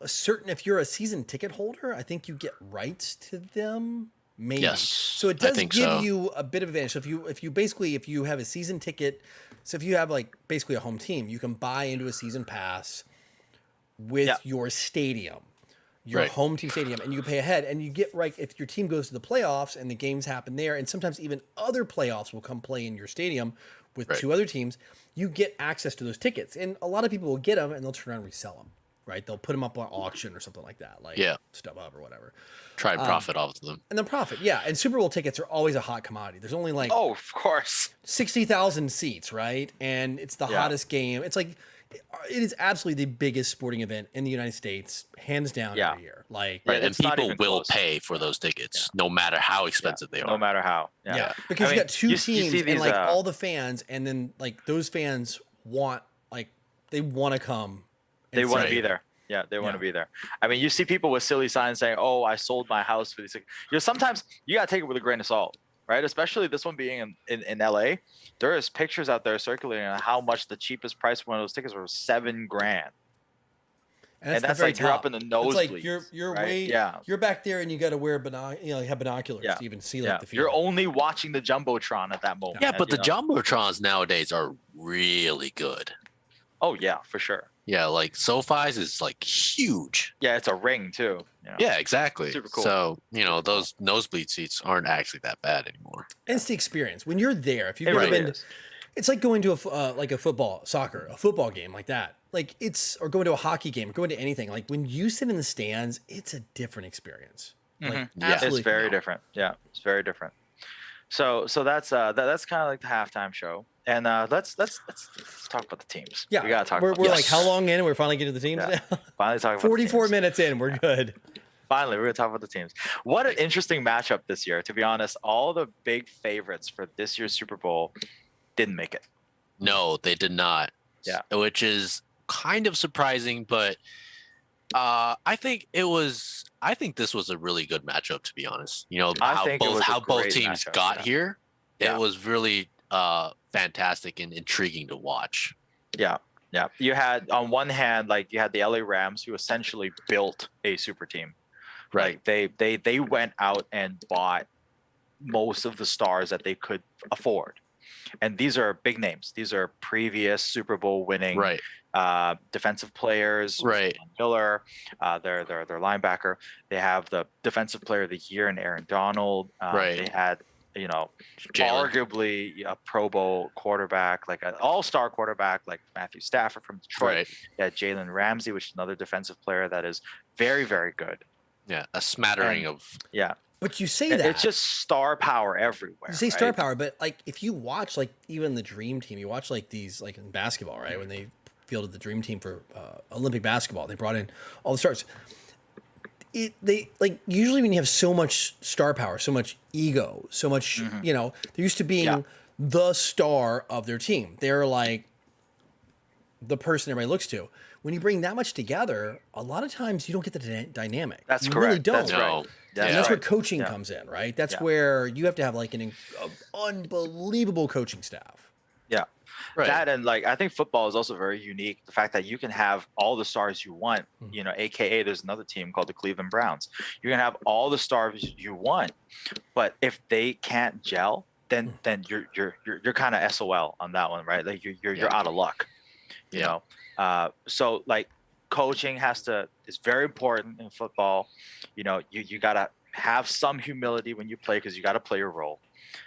if you're a season ticket holder, I think you get rights to them. Maybe. Yes, So it I does think give so. you a bit of advantage. So if you have a season ticket, so if you have like basically a home team, you can buy into a season pass with Yeah. your stadium, your Right. home team stadium, and you pay ahead and you get right if your team goes to the playoffs and the games happen there, and sometimes even other playoffs will come play in your stadium with Right. two other teams, you get access to those tickets. And a lot of people will get them and they'll turn around and resell them. Right, they'll put them up on auction or something like that, like Yeah. StubHub or whatever. Try and profit off of them. And the profit, yeah. And Super Bowl tickets are always a hot commodity. There's only like Oh, of course. 60,000 seats, right? And it's the Yeah. hottest game. It's like it is absolutely the biggest sporting event in the United States, hands down, Yeah. every year. Like, Yeah, Right, and it's not people even will close. pay for those tickets, no matter how expensive they no are. matter how. yeah, because I you mean, got two you see teams and these, like all the fans, and then like those fans want like they want to come. and they want to see be it. there. Yeah, they want Yeah. to be there. I mean, you see people with silly signs saying, "Oh, I sold my house for these." You know, sometimes you gotta take it with a grain of salt, right? Especially this one being in LA. There is pictures out there circulating on how much the cheapest price for one of those tickets was $7,000, and the that's very like you're up in the It's like nosebleeds. you're right? way Yeah, you're back there and you got to wear have binoculars Yeah. to even see like yeah. the field. You're only watching the jumbotron at that moment. Yeah, and, but you the know. jumbotrons nowadays are really good. Oh yeah, for sure. Yeah, like SoFi's is like huge. Yeah, it's a ring too. You know? Yeah, exactly. Super cool. So Super cool. those nosebleed seats aren't actually that bad anymore. And it's the experience when you're there. If you've It ever really been, is. it's like going to a football game like that. Like or going to a hockey game, or going to anything. Like when you sit in the stands, it's a different experience. Like Mhm. Yeah. absolutely, It's very No. different. Yeah, it's very different. So that's that's kind of like the halftime show. And let's talk about the teams. Yeah, we gotta talk. We're about like how long in? And we're finally getting to the teams Yeah. now. finally talk about 44 the teams. minutes in, we're good. Finally, we're gonna talk about the teams. What an interesting matchup this year. To be honest, all the big favorites for this year's Super Bowl didn't make it. No, they did not. Yeah. Which is kind of surprising, but I think this was a really good matchup, to be honest. I how think it both was a how both great teams matchup, got yeah. here. Yeah. It was really fantastic and intriguing to watch. Yeah. Yeah. You had on one hand, like you had the LA Rams, who essentially built a super team. Right. Like they went out and bought most of the stars that they could afford. And these are big names. These are previous Super Bowl winning Right. defensive players. Right. Miller, their linebacker. They have the defensive player of the year in Aaron Donald. Right. They had, Jalen. arguably a Pro Bowl quarterback, like an all-star quarterback, like Matthew Stafford from Detroit. Right. They had Jalen Ramsey, which is another defensive player that is very, very good. Yeah. A smattering And- of Yeah. But you say that It's just star power everywhere. you say star right? power, but like if you watch like even the Dream Team, you watch like these like in basketball, right? When they fielded the Dream Team for Olympic basketball, they brought in all the stars. They like usually when you have so much star power, so much ego, so much they're used to being Yeah. the star of their team. They're like the person everybody looks to. When you bring that much together, a lot of times you don't get the dynamic. That's you correct. Really don't. That's no. right. Yeah. And that's where right. coaching Yeah. comes in, right? That's Yeah. where you have to have like an unbelievable coaching staff. Yeah. Right. That and like I think football is also very unique. The fact that you can have all the stars you want, AKA there's another team called the Cleveland Browns. You can have all the stars you want, but if they can't gel, then you're kind of SOL on that one, right? Like you're out of luck. You Yeah. know. So like coaching is very important in football. You gotta have some humility when you play because you gotta play your role.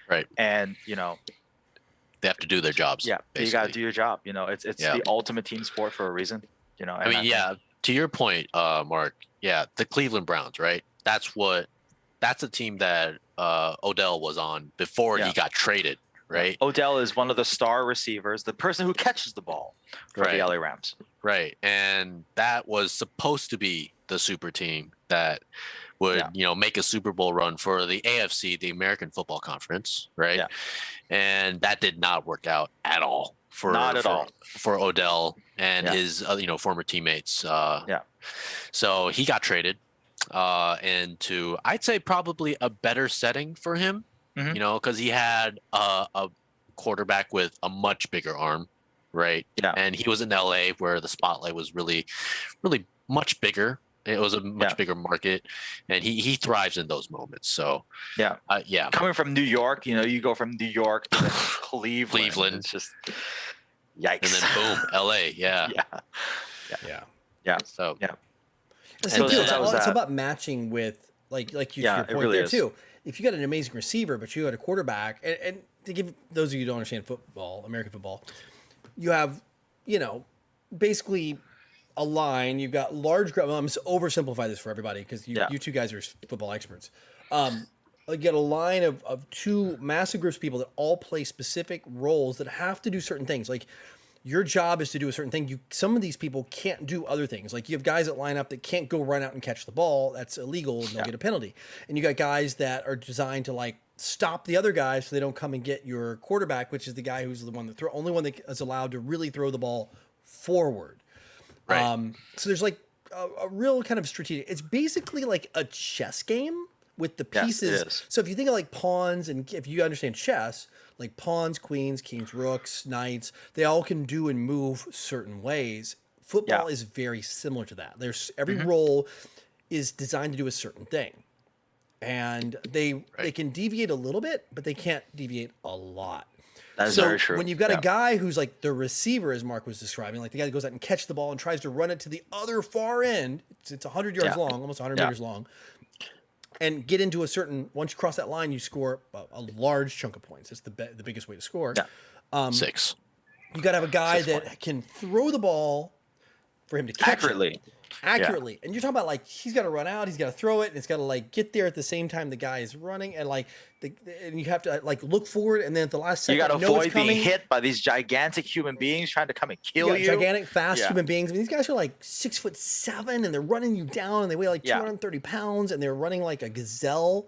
Right. And They have to do their jobs. yeah, basically. you gotta do your job. It's Yeah. the ultimate team sport for a reason. And I mean, yeah, to your point, Mark, yeah, the Cleveland Browns, right? That's a team that Odell was on before Yeah. he got traded, right? Odell is one of the star receivers, the person who catches the ball for Right. the LA Rams. Right. And that was supposed to be the super team that would, make a Super Bowl run for the AFC, the American Football Conference, right? Yeah. And that did not work out at all Not at all. for Odell and Yeah. his former teammates. Yeah. So he got traded into, I'd say, probably a better setting for him, Mhm. because he had a quarterback with a much bigger arm, right? Yeah. And he was in LA where the spotlight was really, really much bigger. It was a much Yeah. bigger market, and he thrives in those moments. So Yeah. yeah, Coming from New York, you go from New York to Cleveland. Cleveland. It's just yikes. and then boom, LA, yeah. Yeah. Yeah. So Yeah. That's So the deal. that was It's that. about matching with like you Yeah, to it your point really there is. too. If you got an amazing receiver, but you got a quarterback, and to give those of you who don't understand football, American football, you have, basically a line. You've got large. I'm just oversimplify this for everybody because you two guys are football experts. You get a line of two massive groups of people that all play specific roles that have to do certain things. Like your job is to do a certain thing. Some of these people can't do other things. Like you have guys that line up that can't go run out and catch the ball. That's illegal and they'll get a penalty. And you got guys that are designed to like stop the other guys so they don't come and get your quarterback, which is the guy who's the one that only one that is allowed to really throw the ball forward. Right. So there's like a real kind of strategic. It's basically like a chess game with the pieces. Yes, it is. So if you think of like pawns, and if you understand chess, like pawns, queens, kings, rooks, knights, they all can do and move certain ways. Football is very similar to that. There's every role is designed to do a certain thing. And they can deviate a little bit, but they can't deviate a lot. That's very true. When you've got a guy who's like the receiver, as Mark was describing, like the guy that goes out and catches the ball and tries to run it to the other far end, it's 100 yards long, almost 100 meters long, and get into a certain, once you cross that line, you score a large chunk of points. That's the biggest way to score. 6. You got to have a guy that can throw the ball for him to catch it accurately. And you're talking about like he's got to run out, he's got to throw it, and it's got to like get there at the same time the guy is running, and like and you have to like look forward, and then at the last second you got to know it's avoid being coming. hit by these gigantic human beings trying to come and kill you. Gigantic, fast human beings. I mean, these guys are like 6'7", and they're running you down, and they weigh like 230 pounds, and they're running like a gazelle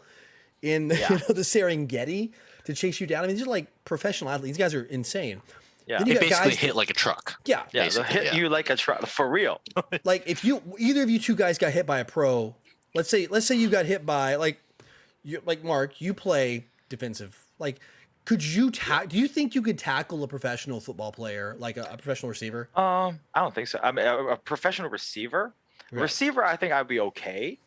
in the Serengeti to chase you down. I mean, these are like professional athletes. These guys are insane. Yeah, Then you It got basically guys hit like a truck. they'll hit you like a truck for real. like if either of you two guys got hit by a pro, let's say you got hit by like Mark, you play defensive. Like, could you do you think you could tackle a professional football player, like a professional receiver? I don't think so. I mean, a professional receiver. Right. Receiver, I think I'd be okay.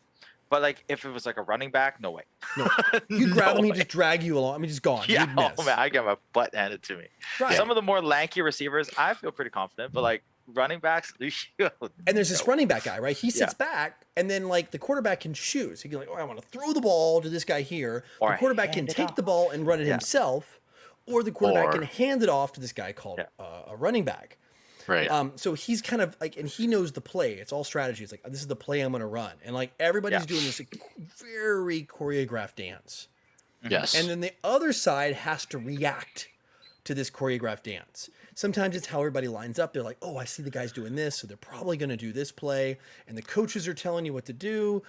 But like, if it was like a running back, no way. No, you grab No him, he way. just drag you along. I mean, just gone. Yeah, You'd miss. oh man, I get my butt handed to me. Right. Some of the more lanky receivers, I feel pretty confident. But like running backs, And there's this running back guy, right? He sits back, and then like the quarterback can choose. He can like, oh, I want to throw the ball to this guy here. Or The quarterback can hand it take off. the ball and run it himself, or the quarterback Or- can hand it off to this guy called a running back. Right. So he's kind of like, and he knows the play. It's all strategy. It's like, this is the play I'm going to run. And like everybody's doing this like, very choreographed dance. Yes. And then the other side has to react to this choreographed dance. Sometimes it's how everybody lines up. They're like, oh, I see the guys doing this, so they're probably going to do this play. And the coaches are telling you what to do.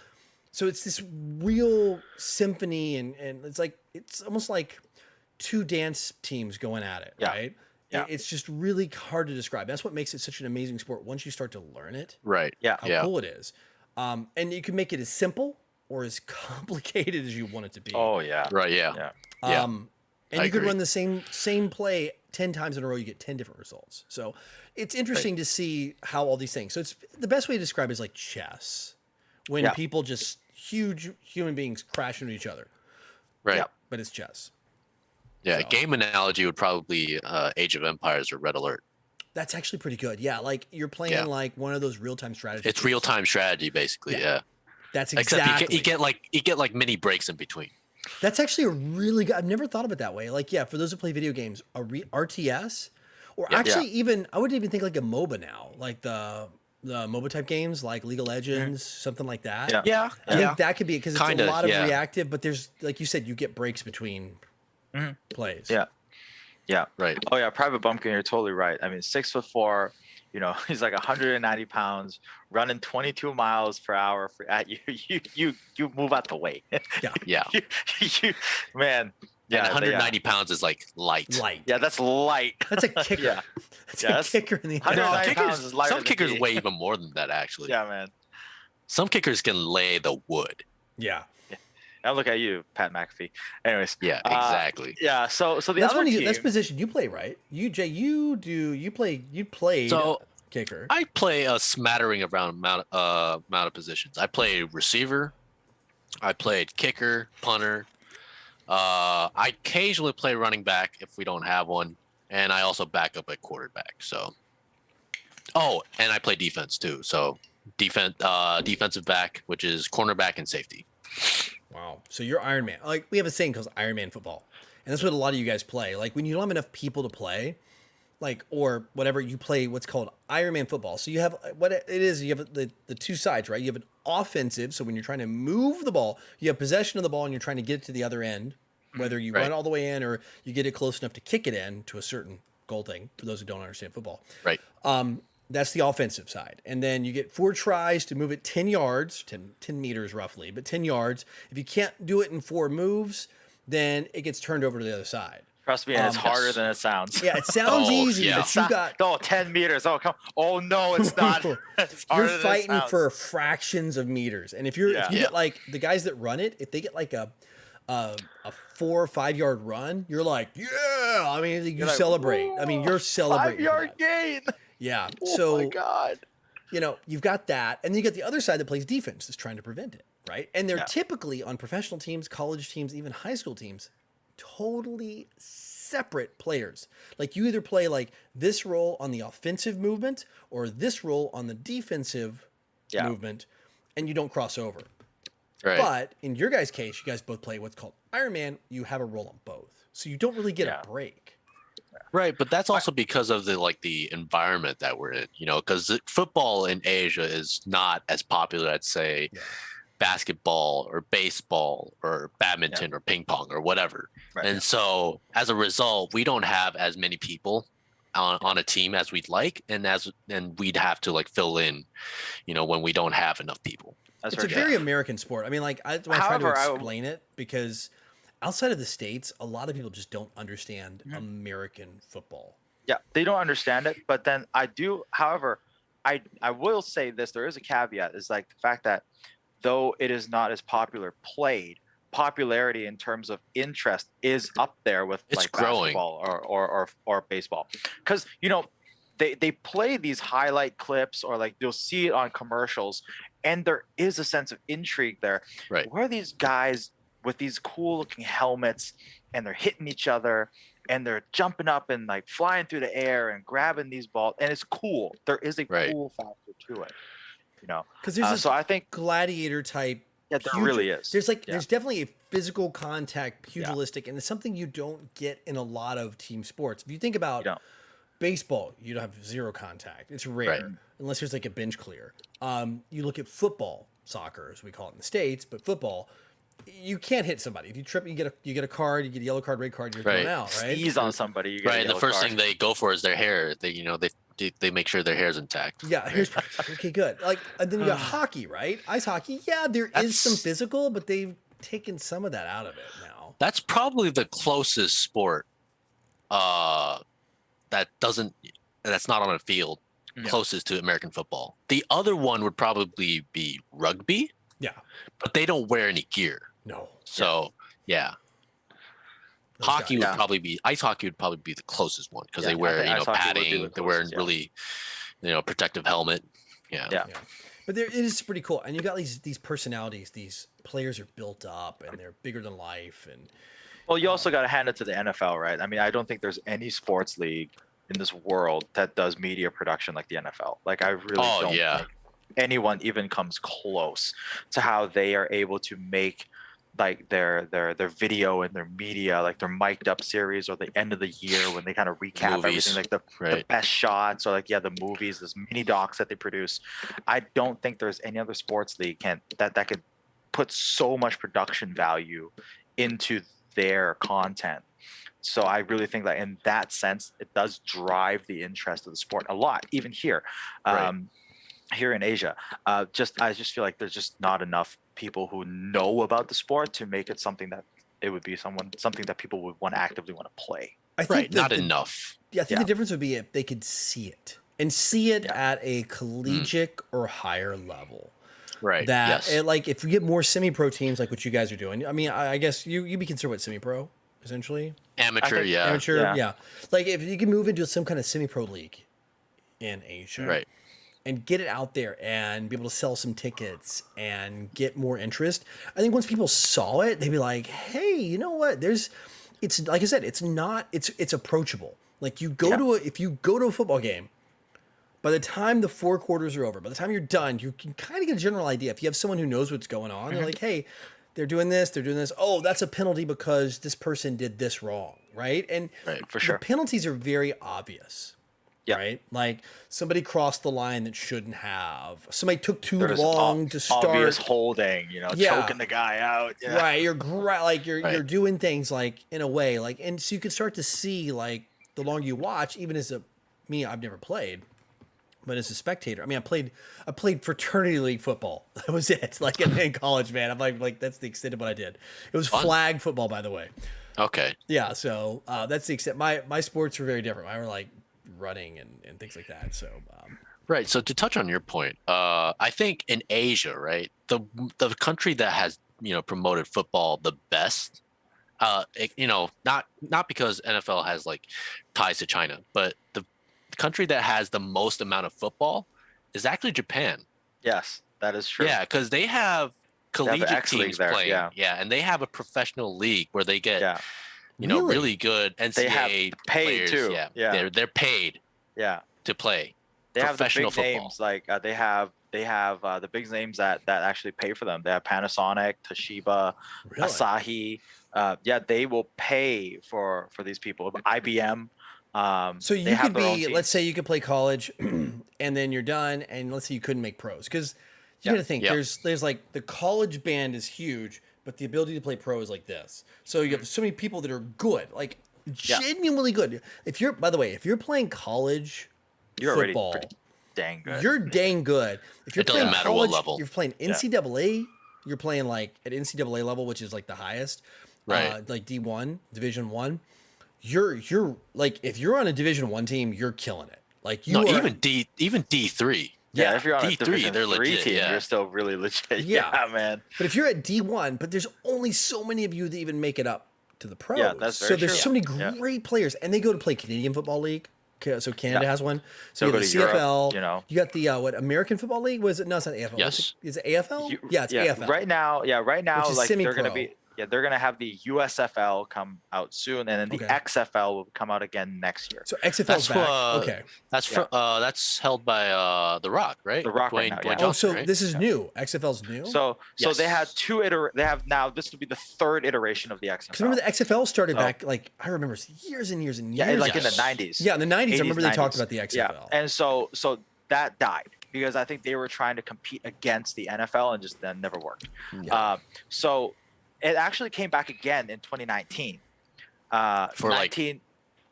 So it's this real symphony, and it's like, it's almost like two dance teams going at it, right? Yeah. It's just really hard to describe. That's what makes it such an amazing sport once you start to learn it. Right. Yeah. How cool it is. And you can make it as simple or as complicated as you want it to be. Oh yeah. Right. Yeah. Yeah. Yeah. And I you could agree. run the same play 10 times in a row, you get 10 different results. So it's interesting to see how all these things. So it's the best way to describe it is like chess, when people just huge human beings crash into each other. Right. Yep. But it's chess. Yeah. So- Game analogy would probably be Age of Empires or Red Alert. That's actually pretty good. Yeah, like you're playing like one of those real-time strategies. It's real time strategy, basically. Yeah. That's Except exactly. you get like mini breaks in between. That's actually a really good. I've never thought of it that way. Like, yeah, for those who play video games, RTS, or actually even I would even think like a MOBA now, like the MOBA type games like League of Legends, something like that. Yeah. Yeah. I think that could be because it's a Kinda, lot of yeah. reactive, but there's like you said, you get breaks between plays. Yeah. Yeah. Right. Oh yeah, Private Bumpkin, you're totally right. I mean, 6'4", you know, he's like 190 pounds, running 22 miles per hour at you. You move out the way. Yeah. Man. Yeah. And 190 pounds is like light. Light. Yeah, that's light. That's a kicker. Yeah. That's Yeah, a that's- kicker in the I know, No, 190 pounds is lighter some than kickers me. weigh even more than that, actually. Yeah, man. Some kickers can lay the wood. Yeah. Now look at you, Pat McAfee. Anyways. Yeah, exactly. Yeah. So the That's other when team. that's position you play, right? You Jay, you played So kicker. I play a smattering of amount of positions. I play receiver. I played kicker, punter. I occasionally play running back if we don't have one, and I also back up at quarterback. So, and I play defense too. So defensive back, which is cornerback and safety. Wow. So you're Iron Man. Like we have a saying called Iron Man football. And that's what a lot of you guys play. Like when you don't have enough people to play, like or whatever, you play what's called Iron Man football. So you have what it is, you have the two sides, right? You have an offensive, so when you're trying to move the ball, you have possession of the ball and you're trying to get it to the other end, whether you run all the way in or you get it close enough to kick it in to a certain goal thing for those who don't understand football. Right. That's the offensive side. And then you get 4 tries to move it 10 yards, 10 meters roughly, but 10 yards. If you can't do it in 4 moves, then it gets turned over to the other side. Trust me, and it's harder than it sounds. Yeah, it sounds easy. Yeah. But you got 10 meters. Oh, come. Oh, no, it's not. It's harder you're than it fighting sounds. for fractions of meters. And if you get like the guys that run it, if they get like a 4 or 5 yard run, you're like, yeah. I mean, you celebrate. I mean, you're celebrating. 5-yard gain. Yeah. Oh So, my God. you know, you've got that. And then you got the other side that plays defense that's trying to prevent it. Right. And they're Yeah. typically on professional teams, college teams, even high school teams, totally separate players. Like you either play like this role on the offensive movement or this role on the defensive movement, and you don't cross over. Right. But in your guys' case, you guys both play what's called Iron Man. You have a role on both. So you don't really get a break. Right, but that's also because of the environment that we're in, you know, because football in Asia is not as popular as, say, basketball or baseball or badminton or ping pong or whatever. Right. And so as a result, we don't have as many people on a team as we'd like, and we'd have to like fill in, you know, when we don't have enough people. It's a very American sport. I mean, like I try to explain it because outside of the States, a lot of people just don't understand American football. Yeah, they don't understand it. But then I do, however, I will say this, there is a caveat, is like the fact that though it is not as popularity in terms of interest is up there with it's like growing. Basketball or baseball. Because, you know, they play these highlight clips or like you'll see it on commercials and there is a sense of intrigue there. Right. Where are these guys with these cool looking helmets and they're hitting each other and they're jumping up and like flying through the air and grabbing these balls, and it's cool. There is a cool factor to it, you know. Because there's this so I think gladiator type. there really is. There's there's definitely a physical contact, pugilistic, and it's something you don't get in a lot of team sports. If you think about baseball, you don't have zero contact. It's rare unless there's like a bench clear. You look at football, soccer as we call it in the States, but football, you can't hit somebody. If you trip, you get a card, you get a yellow card, red card, you're thrown out, right? Sneeze on somebody, you get a and the yellow first card. thing they go for is their hair. They make sure their hair's intact. Yeah, okay, good. Like, and then you got hockey, right? Ice hockey. Yeah, there is some physical, but they've taken some of that out of it now. That's probably the closest sport that's not on a field closest to American football. The other one would probably be rugby. Yeah. But they don't wear any gear. No. So, hockey would probably be ice hockey would probably be the closest one because they wear, padding, they're wearing really, protective helmet. Yeah. But it is pretty cool. And you got these personalities, these players are built up and they're bigger than life. And well, you also got to hand it to the NFL, right? I mean, I don't think there's any sports league in this world that does media production like the NFL. Like, I really don't think anyone even comes close to how they are able to make like their video and their media, like their mic'd up series or the end of the year when they kind of recap everything, like the best shots or like the movies, those mini docs that they produce. I don't think there's any other sports league that could put so much production value into their content. So I really think that in that sense, it does drive the interest of the sport a lot, even here. Here in Asia, I just feel like there's just not enough people who know about the sport to make it something that it would be something that people would actively want to play. I think not enough. Yeah, I think the difference would be if they could see it at a collegiate or higher level. Right. Like if you get more semi-pro teams like what you guys are doing. I mean, I guess you'd be considered what semi-pro essentially. Amateur, Amateur. Like if you can move into some kind of semi-pro league in Asia. Right. And get it out there and be able to sell some tickets and get more interest. I think once people saw it, they'd be like, hey, you know what? It's like I said, it's approachable. Like if you go to a football game, by the time the 4 quarters are over, by the time you're done, you can kind of get a general idea. If you have someone who knows what's going on, they're like, hey, they're doing this. Oh, that's a penalty because this person did this wrong, right? And for sure, the penalties are very obvious. Yeah. Right? Like somebody crossed the line that shouldn't have. Somebody took too long to start. Obvious holding, choking the guy out. Yeah. Right. You're doing things like in a way like, and so you can start to see like the longer you watch, even as I've never played, but as a spectator, I mean, I played fraternity league football. That was it. Like in college, man. I'm like that's the extent of what I did. It was flag football, by the way. Okay. Yeah. So that's the extent. My sports were very different. Mine were like running and things like that. So. Right. So to touch on your point, I think in Asia, right, the country that has promoted football the best, not because NFL has like ties to China, but the country that has the most amount of football is actually Japan. Yes, that is true. Yeah, because they have collegiate X league teams there, playing. yeah. And they have a professional league where they get Really? really good NCAA They have paid players. too. Yeah. They're paid to play. They have the big professional football. names like they have the big names that actually pay for them. They have Panasonic, Toshiba, Really? Asahi. They will pay for these people. IBM. So they you have could their own be, teams. let's say you could play college and then you're done, and let's say you couldn't make pros, because you got to think there's like the college band is huge, but the ability to play pro is like this. So you have so many people that are good, like genuinely good. If you're playing college You're football, already pretty dang good. you're dang good. If you're It doesn't playing matter what college, level. you're playing NCAA, you're playing like at NCAA level, which is like the highest, Right. like D1, Division 1. You're like, if you're on a Division 1 team, you're killing it. Like you are, even D3. Yeah, if you're on a D3, Division they're 3 legit, team, yeah. you're still really legit. Yeah. Yeah, man. But if you're at D1, but there's only so many of you that even make it up to the pros. Yeah, that's very so there's true. so many Yeah. great players, and they go to play Canadian Football League. So Canada has one. So They'll you go got the to CFL. Europe, You got the American Football League. Was it? No, it's not AFL. Yes. Is it AFL? It's AFL. Right now, Which is like they're semi-pro. gonna be. Yeah, they're gonna have the USFL come out soon, and then the Okay. XFL will come out again next year. So XFL's That's back. what- Okay. That's held by The Rock, right? The Rock right Dwayne, now, Dwayne yeah. Oh, Johnson, so right? this is new. XFL's new. So they had Yes. They have now. This will be the third iteration of the XFL. Because remember the XFL started So- back, like I remember years and years and years. Yeah, like ago. in the Yes. 90s. Yeah, in the 90s. I remember they 80s, talked 90s. about the XFL. Yeah, and so that died because I think they were trying to compete against the NFL and just then never worked. Yeah. So it actually came back again in 2019. For like 19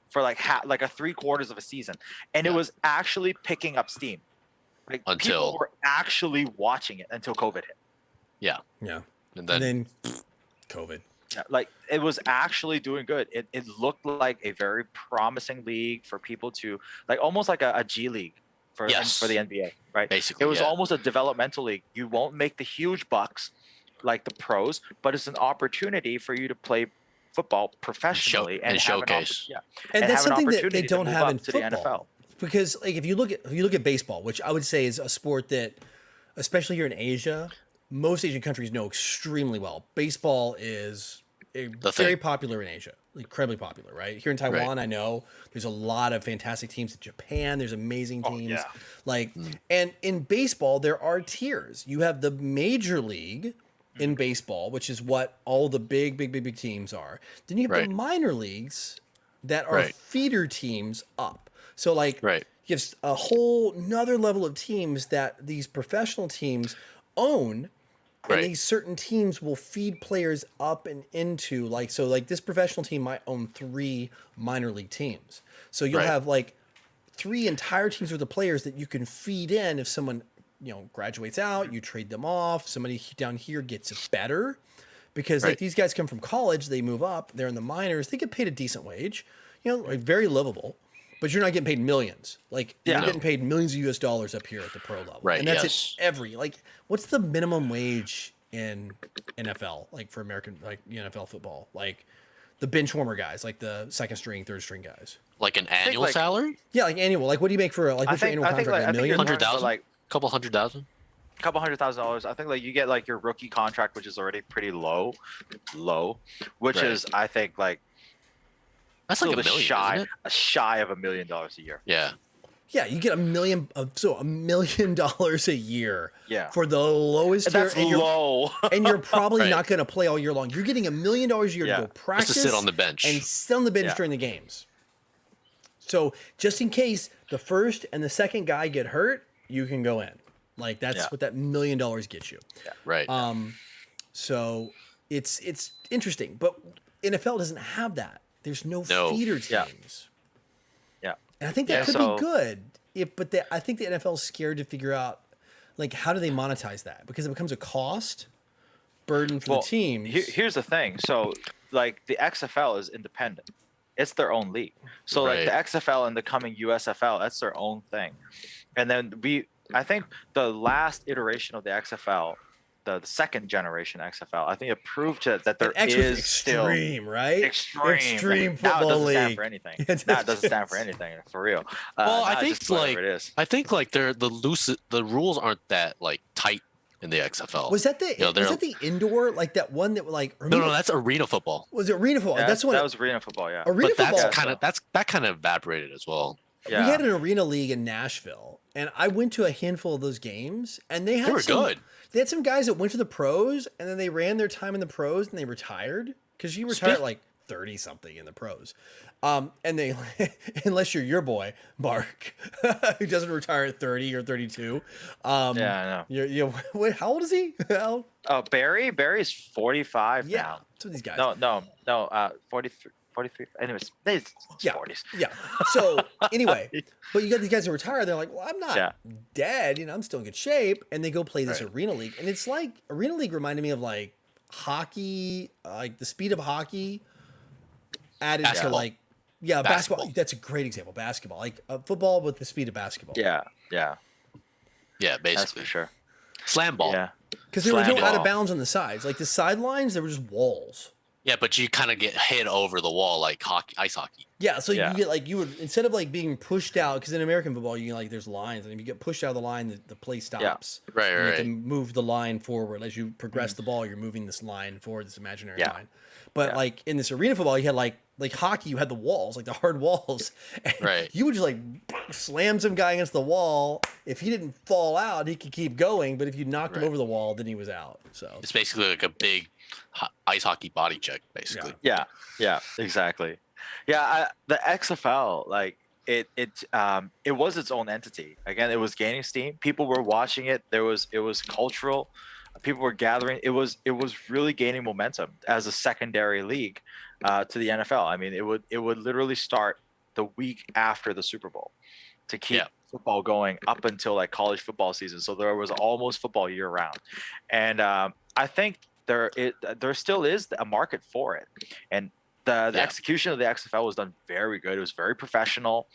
for like like a 3/4 of a season, and it Yeah. was actually picking up steam. Like Until- people were actually watching it until COVID hit. Yeah. and And then then COVID. Yeah, like it was actually doing good. It looked like a very promising league for people to like, almost like a G League for Yes. for the NBA, right? basically It was yeah. almost a developmental league. You won't make the huge bucks like the pros, but it's an opportunity for you to play football professionally and have an showcase. And that's have an something that they opportunity to don't move have up in to the football. NFL. Because like if you look at baseball, which I would say is a sport that, especially here in Asia, most Asian countries know extremely well. Baseball is very popular in Asia, incredibly popular, right? Here in Taiwan, I know there's a lot of fantastic teams. In Japan, there's amazing teams. yeah. Like, and in baseball, there are tiers. You have the major league in baseball, which is what all the big teams are. Then you have the minor leagues that are feeder teams up. So like, you have a whole another level of teams that these professional teams own. And these certain teams will feed players up and into like, so like this professional team might own 3 minor league teams. So you'll have like 3 entire teams worth of players that you can feed in. If someone, graduates out, you trade them off. Somebody down here gets better because like these guys come from college, they move up, they're in the minors, they get paid a decent wage, like very livable. But you're not getting paid millions. Like you're getting paid millions of US dollars up here at the pro level. Right, And that's it like, what's the minimum wage in NFL, like for American, like NFL football? Like the bench warmer guys, like the second string, third string guys. like an annual salary, Yeah, like annual. Like what do you make for like what's your annual contract? Like, $1 million? 100,000, like couple $100,000. couple $100,000. I think like you get like your rookie contract, which is already pretty low, which is I think like That's like still $1 million, isn't it? shy of $1 million a year. Yeah. Yeah, you get $1 million. So $1 million a year. Yeah. For the lowest And tier, that's and you're, low. and you're probably Right. not going to play all year long. You're getting $1 million a year to go Just practice to sit on the bench. and sit on the bench during the games. So just in case the first and the second guy get hurt, you can go in. Like that's what that $1 million gets you. Right. So it's interesting, but NFL doesn't have that. There's no feeder teams. And I think that Yeah, could so- be good. I think the NFL is scared to figure out, like, how do they monetize that? Because it becomes a cost burden for the teams. Here's the thing. So, like, the XFL is independent. It's their own league. So, like, the Right. XFL and the coming USFL, that's their own thing. And then I think the last iteration of the XFL, the second generation XFL, I think it proved that there And X was is still extreme, right? extreme. Extreme Now it football doesn't stand league. for anything. Yeah, it Now it doesn't stand does. for anything, for real. Well, I now it's think just whatever like it is. I think like the rules aren't that like tight in the XFL. Was that the You know, was they're- that the indoor, like that one that like No, that's arena football. was it arena football? Yeah, that's the one that was arena football. Yeah. arena But that's football. that kind of evaporated as well. Yeah. We had an arena league in Nashville, and I went to a handful of those games, and they They were some, good. They had some guys that went to the pros, and then they ran their time in the pros, and they retired because you retire at like 30 something in the pros, and they unless you're your boy Mark, who doesn't retire at 30 or 32. Yeah, I know. Wait, how old is he? How? Oh, Barry's 45 Yeah, now. some of these guys. No, 43. Anyways, it's Yeah. 40s. Yeah. So anyway, but you got these guys that retire. They're like, well, I'm not Yeah. dead. I'm still in good shape. And they go play this Right. arena league. And it's like arena league reminded me of like hockey, like the speed of hockey added to Basketball. like, yeah, basketball. Basketball. That's a great example. Basketball, like football with the speed of basketball. Yeah, Yeah, that's basically. for sure. Slam ball. Yeah. Because there was no Slam out of ball. bounds on the sides. Like the sidelines, there were just walls. Yeah, but you kind of get hit over the wall like ice hockey. Yeah, so Yeah. you get like you would instead of like being pushed out because in American football you like there's lines and if you get pushed out of the line the play stops. Right, And you have to right. move the line forward as you progress the ball. You're moving this line forward, this imaginary Yeah. line. But Yeah. like in this arena football, you had like hockey, you had the walls, like the hard walls. And Right. You would just like slam some guy against the wall. If he didn't fall out, he could keep going. But if you knocked him Right. over the wall, then he was out. So It's basically like a big ice hockey body check, basically. Yeah, exactly. Yeah, the XFL, like it was its own entity. Again, it was gaining steam. People were watching it. It was cultural. People were gathering. It was really gaining momentum as a secondary league to the NFL. I mean, it would literally start the week after the Super Bowl to keep Yeah. football going up until like college football season. So there was almost football year round, and I think there still is a market for it, and the Yeah. execution of the XFL was done very good. It was very professional.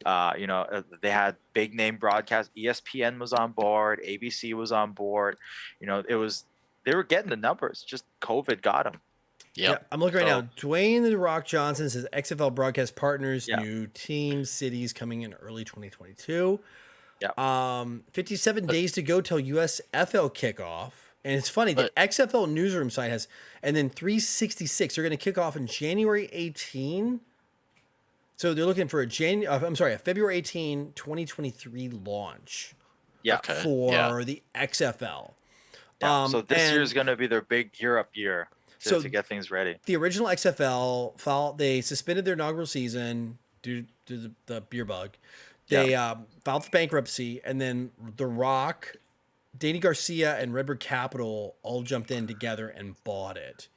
They had big name broadcasts. ESPN was on board. ABC was on board. They were getting the numbers. Just COVID got them. Yep. yeah, I'm looking right So- now. Dwayne the Rock Johnson says XFL broadcast partners, Yeah. new teams, cities coming in early 2022. Yeah. 57 days to go till USFL kickoff. And it's funny, the But- XFL newsroom site has, and then 366, they're going to kick off in January 18. So they're looking for a February 18, 2023 launch Yeah. Okay. for Yeah. the XFL. Yeah. So this year and- is going to be their big Europe year to get things ready. The original XFL they suspended their inaugural season due to the beer bug. They filed for bankruptcy, and then The Rock, Danny Garcia, and Redbird Capital all jumped in together and bought it.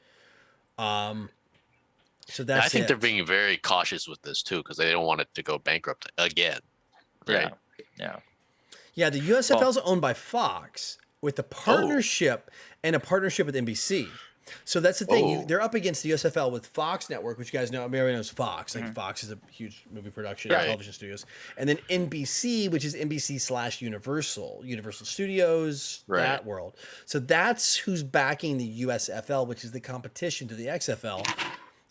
So that's I think it. they're being very cautious with this too because they don't want it to go bankrupt again. Right. Yeah, the USFL is owned by Fox with a partnership and a partnership with NBC. So that's the thing. Oh. They're up against the USFL with Fox Network, which you guys know. Everybody knows Fox. Like Fox is a huge movie production, Right. television studios, and then NBC, which is NBC/Universal, Universal Studios, Right. that world. So that's who's backing the USFL, which is the competition to the XFL.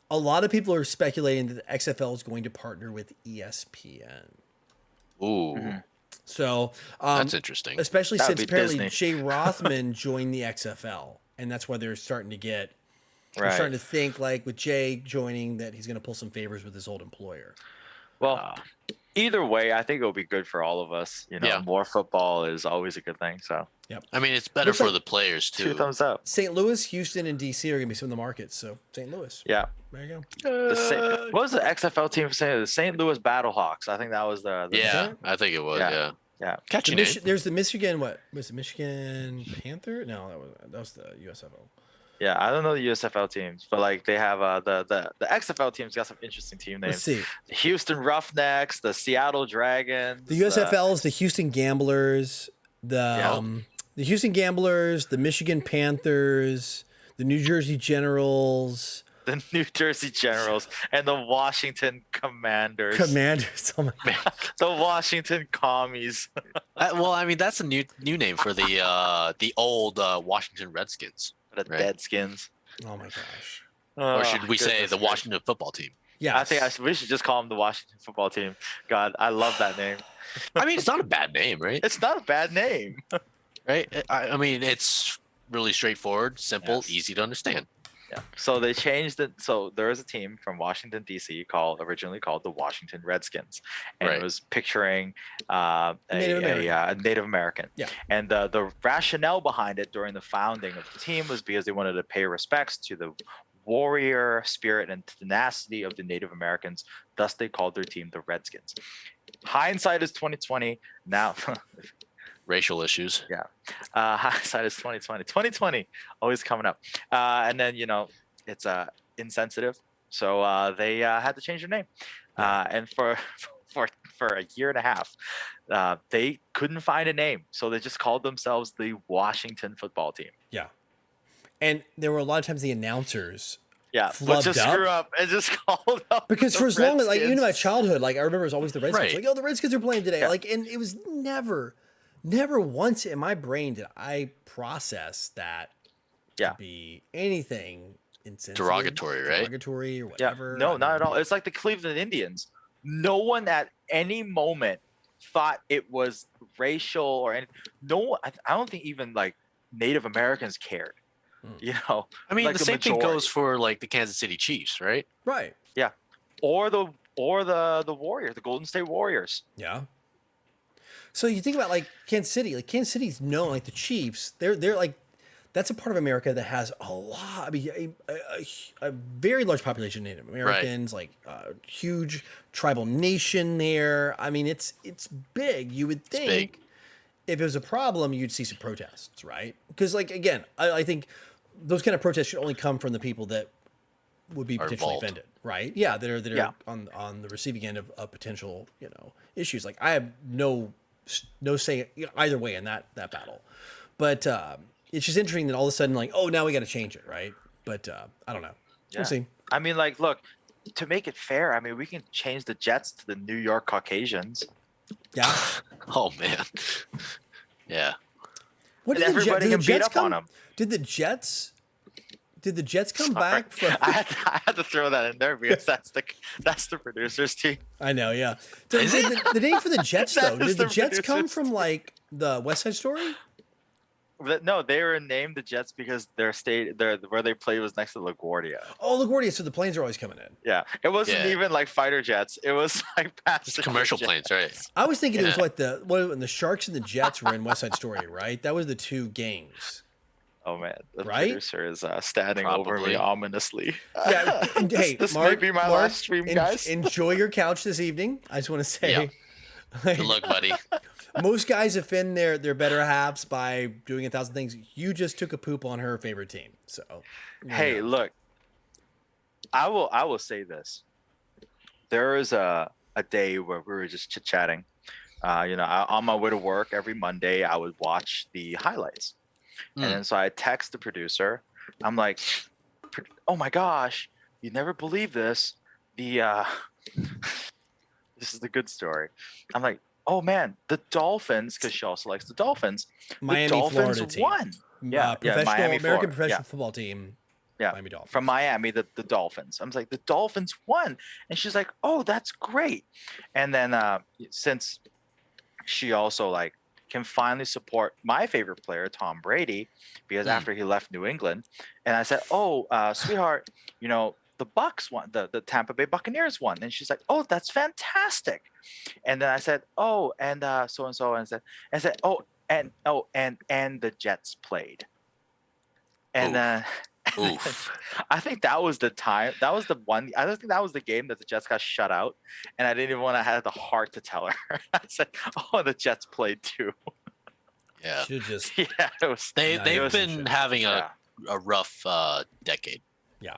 A lot of people are speculating that the XFL is going to partner with ESPN. Ooh, So that's interesting. especially That would since be apparently Disney. Jay Rothman joined the XFL, and that's why they're starting to get. They're starting to think like with Jay joining that he's going to pull some favors with his old employer. Well, either way, I think it'll be good for all of us. Yeah. More football is always a good thing. So I mean, it's better Looks for like the players too. 2 thumbs up. St. Louis, Houston, and DC are going to be some of the markets. So St. Louis, Yeah. there you go. What was the XFL team saying? The St. Louis Battlehawks. I think that was the Yeah, I think it was. Yeah. Yeah. Yeah. Catching The it. There's the Michigan. What was the Michigan Panther? No, that was the USFL. Yeah, I don't know the USFL teams, but like they have the XFL teams got some interesting team Let's names. see. The Houston Roughnecks, the Seattle Dragons. The USFL is the Houston Gamblers, Yeah. the Houston Gamblers, the Michigan Panthers, the New Jersey Generals, The New Jersey Generals, and the Washington Commanders. Commanders. Oh my god. The Washington Commies. Well, I mean, that's a new name for the old Washington Redskins. The Right. Deadskins. Oh my gosh. Or should we say Goodness the gracious. Washington football team? Yeah. I think we should just call them the Washington Football Team. God, I love that name. I mean, it's not a bad name, right? It's not a bad name. Right? I mean, it's really straightforward, simple, Yes. easy to understand. Yeah. So they changed it. So there is a team from Washington D.C. originally called the Washington Redskins, and Right. it was picturing Native American. a Native American. Yeah. And the rationale behind it during the founding of the team was because they wanted to pay respects to the warrior spirit and tenacity of the Native Americans. Thus, they called their team the Redskins. Hindsight is 2020. Now, Racial issues. hindsight is 2020. 2020 always coming up. And then it's insensitive, so they had to change their name. And for a year and a half, they couldn't find a name, so they just called themselves the Washington Football Team. Yeah. And there were a lot of times the announcers Yeah, but flubbed just up. screw up and just called up Because the for as long as, like, even in my Redskins. childhood, like, I remember it was always the Redskins. Right. Like, oh, the Redskins are playing today. Yeah. Like, and it was never once in my brain did I process that Yeah. to be anything insensitive, Derogatory, right? Derogatory or Yeah, whatever. no, I not mean, at all. It's like the Cleveland Indians. No one at any moment thought it was racial or any. No one. I don't think even like Native Americans cared. I mean, like the the same thing majority. goes for like the Kansas City Chiefs, right? Right. or the Warriors, the Golden State Warriors. Yeah. So you think about like Kansas City. Like Kansas City's known, like the Chiefs. They're like that's a part of America that has a lot. I mean, a very large population of Native Americans, like huge tribal nation there. I mean, it's big. You would think big. if it was a problem, you'd see some protests, right? Because like again, I think those kind of protests should only come from the people that would be Are potentially involved. offended, right? Yeah, that are Yeah. on the receiving end of potential issues. Like I have no say either way in that battle, but it's just interesting that all of a sudden like now we got to change it, right? But I don't know. Yeah. We'll see. I mean, like, look, to make it fair, I mean, we can change the Jets to the New York Caucasians. Yeah. Oh man. Yeah. What And did the everybody did the can beat Jets up come? on them. Did the Jets come Sorry. back from? I had to throw that in there because that's the producers team. I know, yeah. Did the name for the Jets That though? is Did the the Jets come producers. from like the West Side Story? No, they were named the Jets because their where they played was next to LaGuardia. Oh, LaGuardia. So the planes are always coming in. Yeah, it wasn't Yeah. even like fighter jets. It was like Just passenger commercial jets. planes, right? I was thinking it was Yeah. like when the Sharks and the Jets were in West Side Story, right? That was the two gangs. Oh man, the Right? producer is standing over Probably. me ominously. Yeah. And, hey, this Mark, may be my Mark, last stream, guys. Enjoy your couch this evening. I just want to say, Yeah. like, Good luck, buddy. most guys offend their better halves by doing 1,000 things. You just took a poop on her favorite team. So, Hey, look, I will say this. There was a day where we were just chit chatting. On my way to work every Monday, I would watch the highlights, Mm. and then so I text the producer. I'm like, "Oh my gosh, you never believe this. This is the good story." I'm like, "Oh man, the Dolphins," because she also likes the Dolphins. Miami, the Dolphins Florida team. won. Yeah, professional Miami, American Florida. professional Yeah. football team. Yeah, Miami Dolphins. from Miami, the Dolphins. I was like, the Dolphins won. And she's like, oh, that's great. And then since she also like can finally support my favorite player, Tom Brady, because after he left New England, and I said, oh, sweetheart, the Bucks won, the Tampa Bay Buccaneers won. And she's like, oh, that's fantastic. And then I said, oh, and so and so, and I said, oh, and the Jets played. And Oof. I think that was the time. That was the one. I don't think that was the game that the Jets got shut out, and I didn't even want to have the heart to tell her. I said, "Oh, the Jets played too." Yeah. Should just Yeah, it was. They've was- been having a a rough decade. Yeah.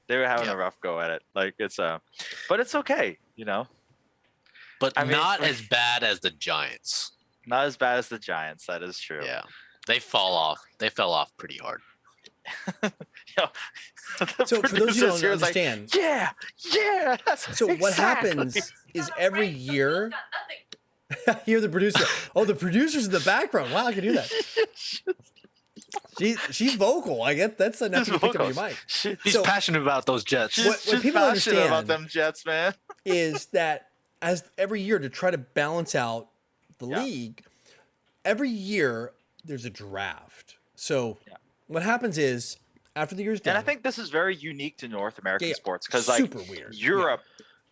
They were having Yeah. a rough go at it. Like it's but it's okay, you know. But I mean, not as bad as the Giants. Not as bad as the Giants. That is true. Yeah, they fall off. They fell off pretty hard. Yeah. So for those who don't Producers here is like, understand, yeah. so what exactly. happens is every year, you're the producer. Oh, the producer's in the background. Wow, I can do that. She's vocal. I get that's enough to pick up your mic. He's So- passionate about those Jets. What She's people passionate about understand- them Jets, man. Is that as every year to try to balance out the Yeah. league, every year there's a draft. So Yeah. what happens is after the year's done, And I think this is very unique to North American Yeah, sports because like super weird. Europe,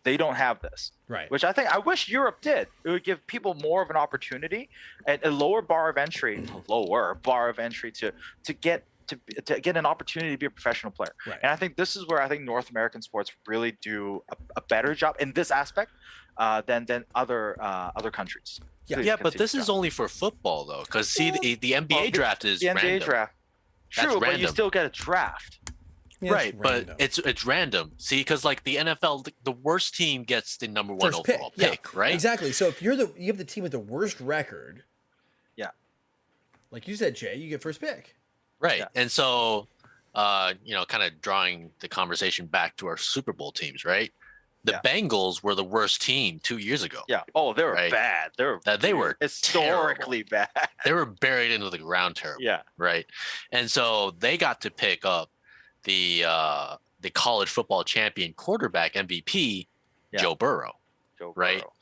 they don't have this. Right. Which I wish Europe did. It would give people more of an opportunity and a lower bar of entry to get an opportunity to be a professional player. Right. And I think this is where I think North American sports really do a better job in this aspect than other countries. Yeah. Please Yeah, but continue, this is John. only for football though, because see, the NBA Well, draft is the NBA random. draft. That's True, but you random. still get a draft. Yeah, it's Right, but random. it's random. See, because like the NFL, the worst team gets the number one First pick, overall yeah, pick, right? Exactly. So if you have the team with the worst record, Yeah. like you said, Jay, you get first pick. Right. Yeah. And so, kind of drawing the conversation back to our Super Bowl teams, right? The Yeah. Bengals were the worst team 2 years ago. Yeah. Oh, they were Right. bad. They were historically bad. They were buried into the ground terrible. Yeah. Right. And so they got to pick up the college football champion quarterback MVP, Yeah. Joe Burrow. Joe Right. Burrow.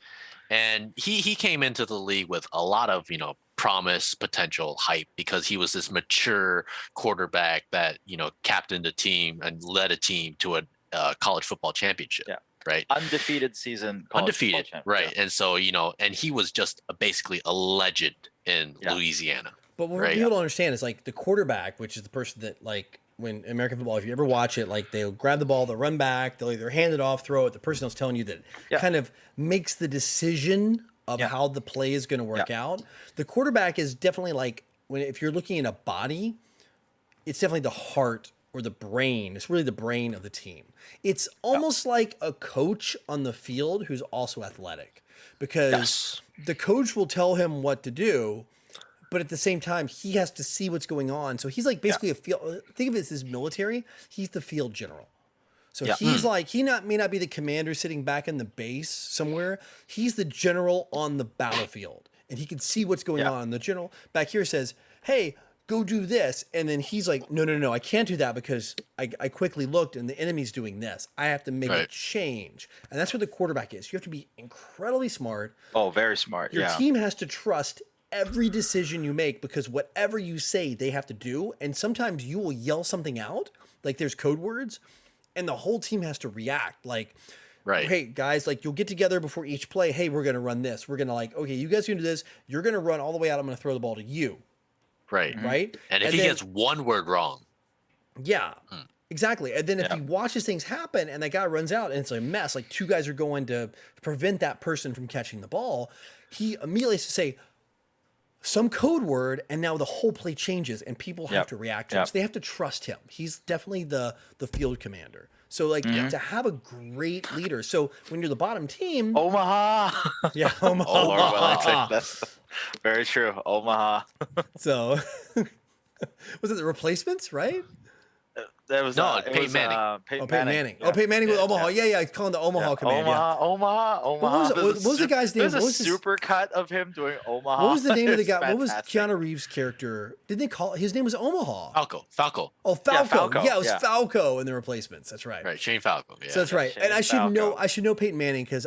And he came into the league with a lot of, promise, potential, hype, because he was this mature quarterback that, captained a team and led a team to a college football championship. Yeah. Right. Undefeated season. college Undefeated. football champ. Right. And so, and he was just basically a legend in Yeah. Louisiana. But what Right. people don't understand is like the quarterback, which is the person that like when American football, if you ever watch it, like they'll grab the ball, they'll run back, they'll either hand it off, throw it. The person that's telling you that Yeah. kind of makes the decision of Yeah. how the play is going to work out. The quarterback is definitely like if you're looking at a body, it's definitely the heart or the brain. It's really the brain of the team. It's almost like a coach on the field who's also athletic, because Yes. the coach will tell him what to do, but at the same time, he has to see what's going on. So he's like basically a field. Think of it as his military. He's the field general. So Yeah. he's like may not be the commander sitting back in the base somewhere. He's the general on the battlefield, and he can see what's going Yeah. on. The general back here says, "Hey, go do this," and then he's like, "No, I can't do that because I quickly looked and the enemy's doing this. I have to make a Right. change." And that's what the quarterback is. You have to be incredibly smart. Oh, very smart. Your Yeah. team has to trust every decision you make, because whatever you say, they have to do. And sometimes you will yell something out, like there's code words, and the whole team has to react. Like, Right. hey guys, like you'll get together before each play. Hey, we're gonna run this. We're gonna okay, you guys are gonna do this. You're gonna run all the way out. I'm gonna throw the ball to you, Right. right? And if he then- gets one word wrong, yeah, exactly. And then if Yeah. he watches things happen and that guy runs out and it's a mess, like two guys are going to prevent that person from catching the ball, he immediately has to say some code word, and now the whole play changes and people have Yep. to react to it. Yep. So they have to trust him. He's definitely the field commander. So like to have a great leader. So when you're the bottom team, Omaha. yeah, Lord Wellington. Omaha. That's very true. Omaha. So was it the replacements, right? That was No, it Peyton was, Manning. Oh, Peyton Manning. Oh, Peyton Manning with Omaha. Yeah, he's calling the Omaha command. Yeah. Omaha. What was the guy's name? There's What a was his- super cut of him doing Omaha. What was the name of the It's guy? What was fantastic. Keanu Reeves' character? Did they call his name was Omaha? Falco. Oh, Falco. Yeah, Falco, Yeah, it was yeah. Falco in the replacements. That's right. Right. Shane Falco. Yeah. So that's right. Shane And I should know Falco. Peyton Manning, because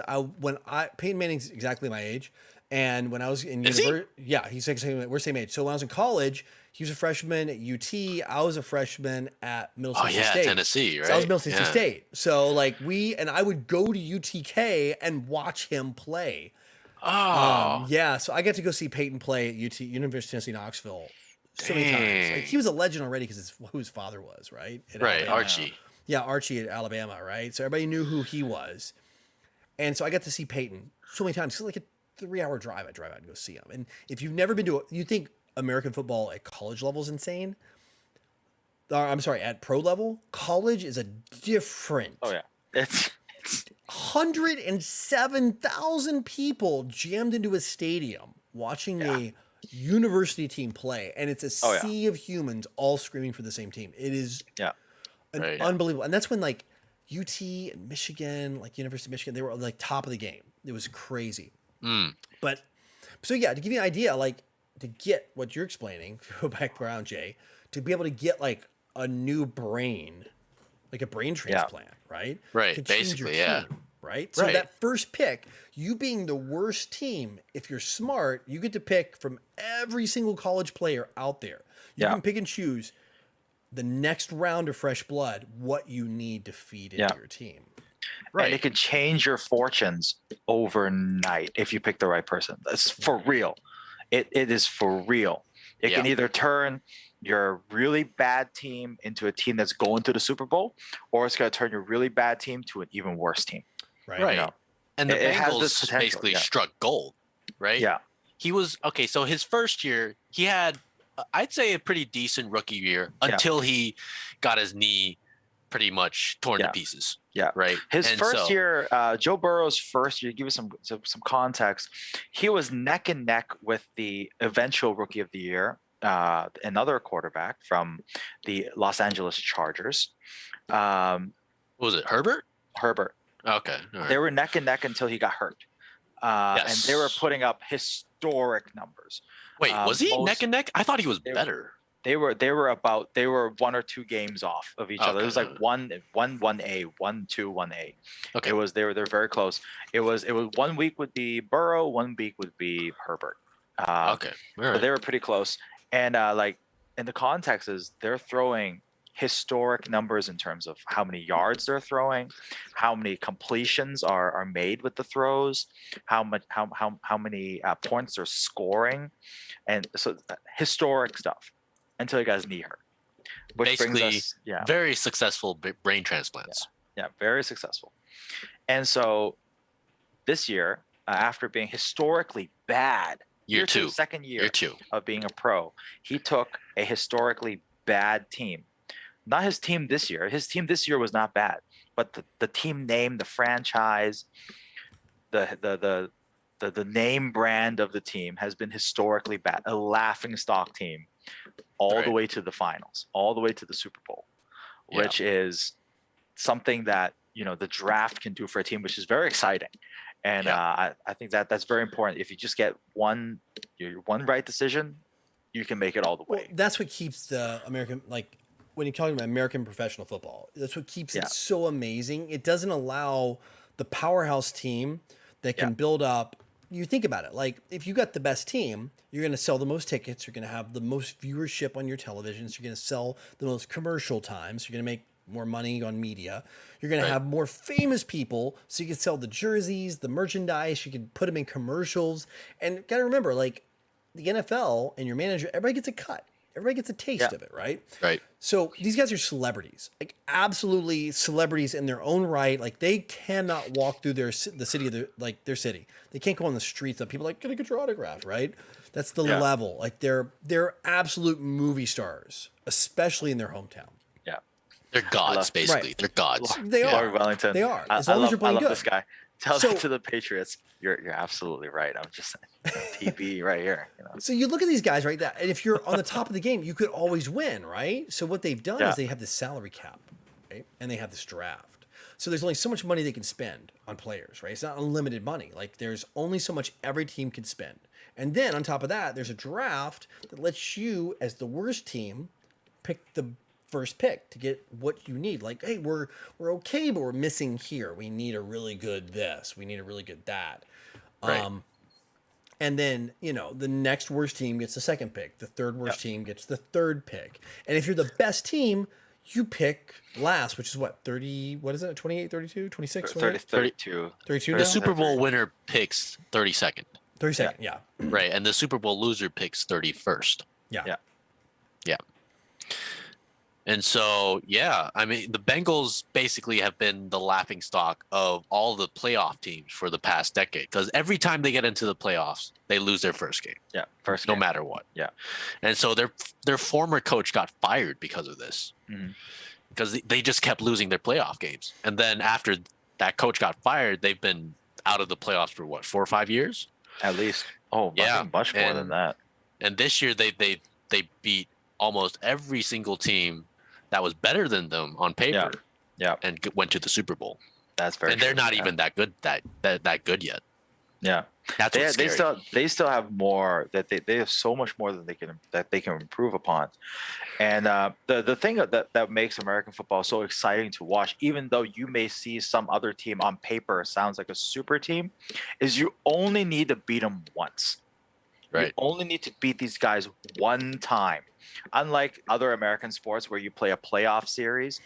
Peyton Manning's exactly my age. And when I was in Is he? university, yeah, he's like we're same age. So when I was in college, he was a freshman at UT. I was a freshman at Middle Oh Tennessee yeah, State. Tennessee, right? So I was Middle Tennessee Yeah. State. So like I would go to UTK and watch him play. Oh, Yeah, so I got to go see Peyton play at University of Tennessee Knoxville so many times. Like, Dang. he was a legend already because who his father was, right? At right. Alabama. Archie. Yeah, Archie at Alabama, right? So everybody knew who he was. And so I got to see Peyton so many times. It's like a 3-hour drive. I drive out and go see him. And if you've never been to you think American football at college level is insane. I'm sorry, at pro level, college is a different. Oh yeah, it's 107,000 people jammed into a stadium watching a university team play, and it's a sea of humans all screaming for the same team. It is unbelievable. And that's when like UT and Michigan, like University of Michigan, they were like top of the game. It was crazy. But so yeah, to give you an idea, like to get what you're explaining, go back around, Jay, to be able to get like a new brain, like a brain transplant, right? Right, To change basically, your yeah. team, right? So Right. that first pick, you being the worst team, if you're smart, you get to pick from every single college player out there. You can pick and choose the next round of fresh blood, what you need to feed into your team. right. And it can change your fortunes overnight if you pick the right person. That's for real. It is for real. It can either turn your really bad team into a team that's going to the Super Bowl, or it's going to turn your really bad team to an even worse team. Right. Right. You know? And the It has this Bengals potential, basically yeah. struck gold, right? Yeah. He was okay. So his first year, he had, I'd say, a pretty decent rookie year until he got his knee pretty much torn to pieces. Yeah. Right. His And first so- year, Joe Burrow's first year, to give you some context, he was neck and neck with the eventual rookie of the year, another quarterback from the Los Angeles Chargers. What was it, Herbert? Herbert. Okay. All right. They were neck and neck until he got hurt. And they were Yes. putting up historic numbers. Wait, was he neck and neck? I thought he was they- better. They were 1 or 2 games off of each other. It was Okay. like 1-1-A, 1-2, 1-A. Okay. They're very close. It was 1 week would be Burrow, 1 week would be Herbert. Okay. All But right. they were pretty close. And like in the context is they're throwing historic numbers in terms of how many yards they're throwing, how many completions are made with the throws, how many points they're scoring, and so historic stuff until he got his knee hurt, which Basically, brings us very successful brain transplants. yeah, very successful. And so this year, after being historically bad, Year two. second year Year 2. of being a pro, he took a historically bad team. Not his team this year. His team this year was not bad, but the team name, the franchise, the name brand of the team has been historically bad. A laughing stock team, all the way to the finals, all the way to the Super Bowl, which is something that the draft can do for a team, which is very exciting. And I think that's very important. If you just get one right decision, you can make it all the way. Well, that's what keeps the American, like when you're talking about American professional football, that's what keeps it so amazing. It doesn't allow the powerhouse team that can build up. You think about it, like if you got the best team, you're going to sell the most tickets. You're going to have the most viewership on your televisions. You're going to sell the most commercial times. You're going to make more money on media. You're going to have more famous people, so you can sell the jerseys, the merchandise. You can put them in commercials. And got to remember, like the NFL and your manager, everybody gets a cut. Everybody gets a taste of it, right? Right. So these guys are celebrities, like absolutely celebrities in their own right. Like they cannot walk through the city of their city. They can't go on the streets of people like, can I get your autograph, right? That's the level. Like they're absolute movie stars, especially in their hometown. Yeah, They're gods, basically. Right. They're gods. They are. Lord Wellington. They are. I As long as love, you're playing I love good. this guy. Tell So- that to the Patriots. You're absolutely right. I'm just TV right here. So you look at these guys, right? And if you're on the top of the game, you could always win, right? So what they've done is they have this salary cap, right? And they have this draft. So there's only so much money they can spend on players, right? It's not unlimited money. Like there's only so much every team can spend. And then on top of that, there's a draft that lets you, as the worst team, pick the first pick to get what you need. Like, hey, we're okay, but we're missing here. We need a really good this. We need a really good that. Right. And then, the next worst team gets the second pick. The third worst team gets the third pick. And if you're the best team, you pick last, which is what, 30, what is it, 28, 32, 26, 30, 32. 32 The now? Super Bowl winner picks 32nd. 32nd, yeah. Right. And the Super Bowl loser picks 31st. Yeah. Yeah. Yeah. And so, yeah, I mean, the Bengals basically have been the laughing stock of all the playoff teams for the past decade because every time they get into the playoffs, they lose their first game. Yeah, first no game. matter what. Yeah. And so their former coach got fired because of this, because they just kept losing their playoff games. And then after that coach got fired, they've been out of the playoffs for what, 4 or 5 years? At least. Oh, Yeah, I think much more than that. And this year they beat almost every single team that was better than them on paper. Yeah. And went to the Super Bowl. That's very. And they're true, not even that good that good yet. Yeah. That's what's scary. They still have more that they have so much more that they can improve upon. And the thing that makes American football so exciting to watch, even though you may see some other team on paper sounds like a super team, is you only need to beat them once. Right. You only need to beat these guys one time. Unlike other American sports where you play a playoff series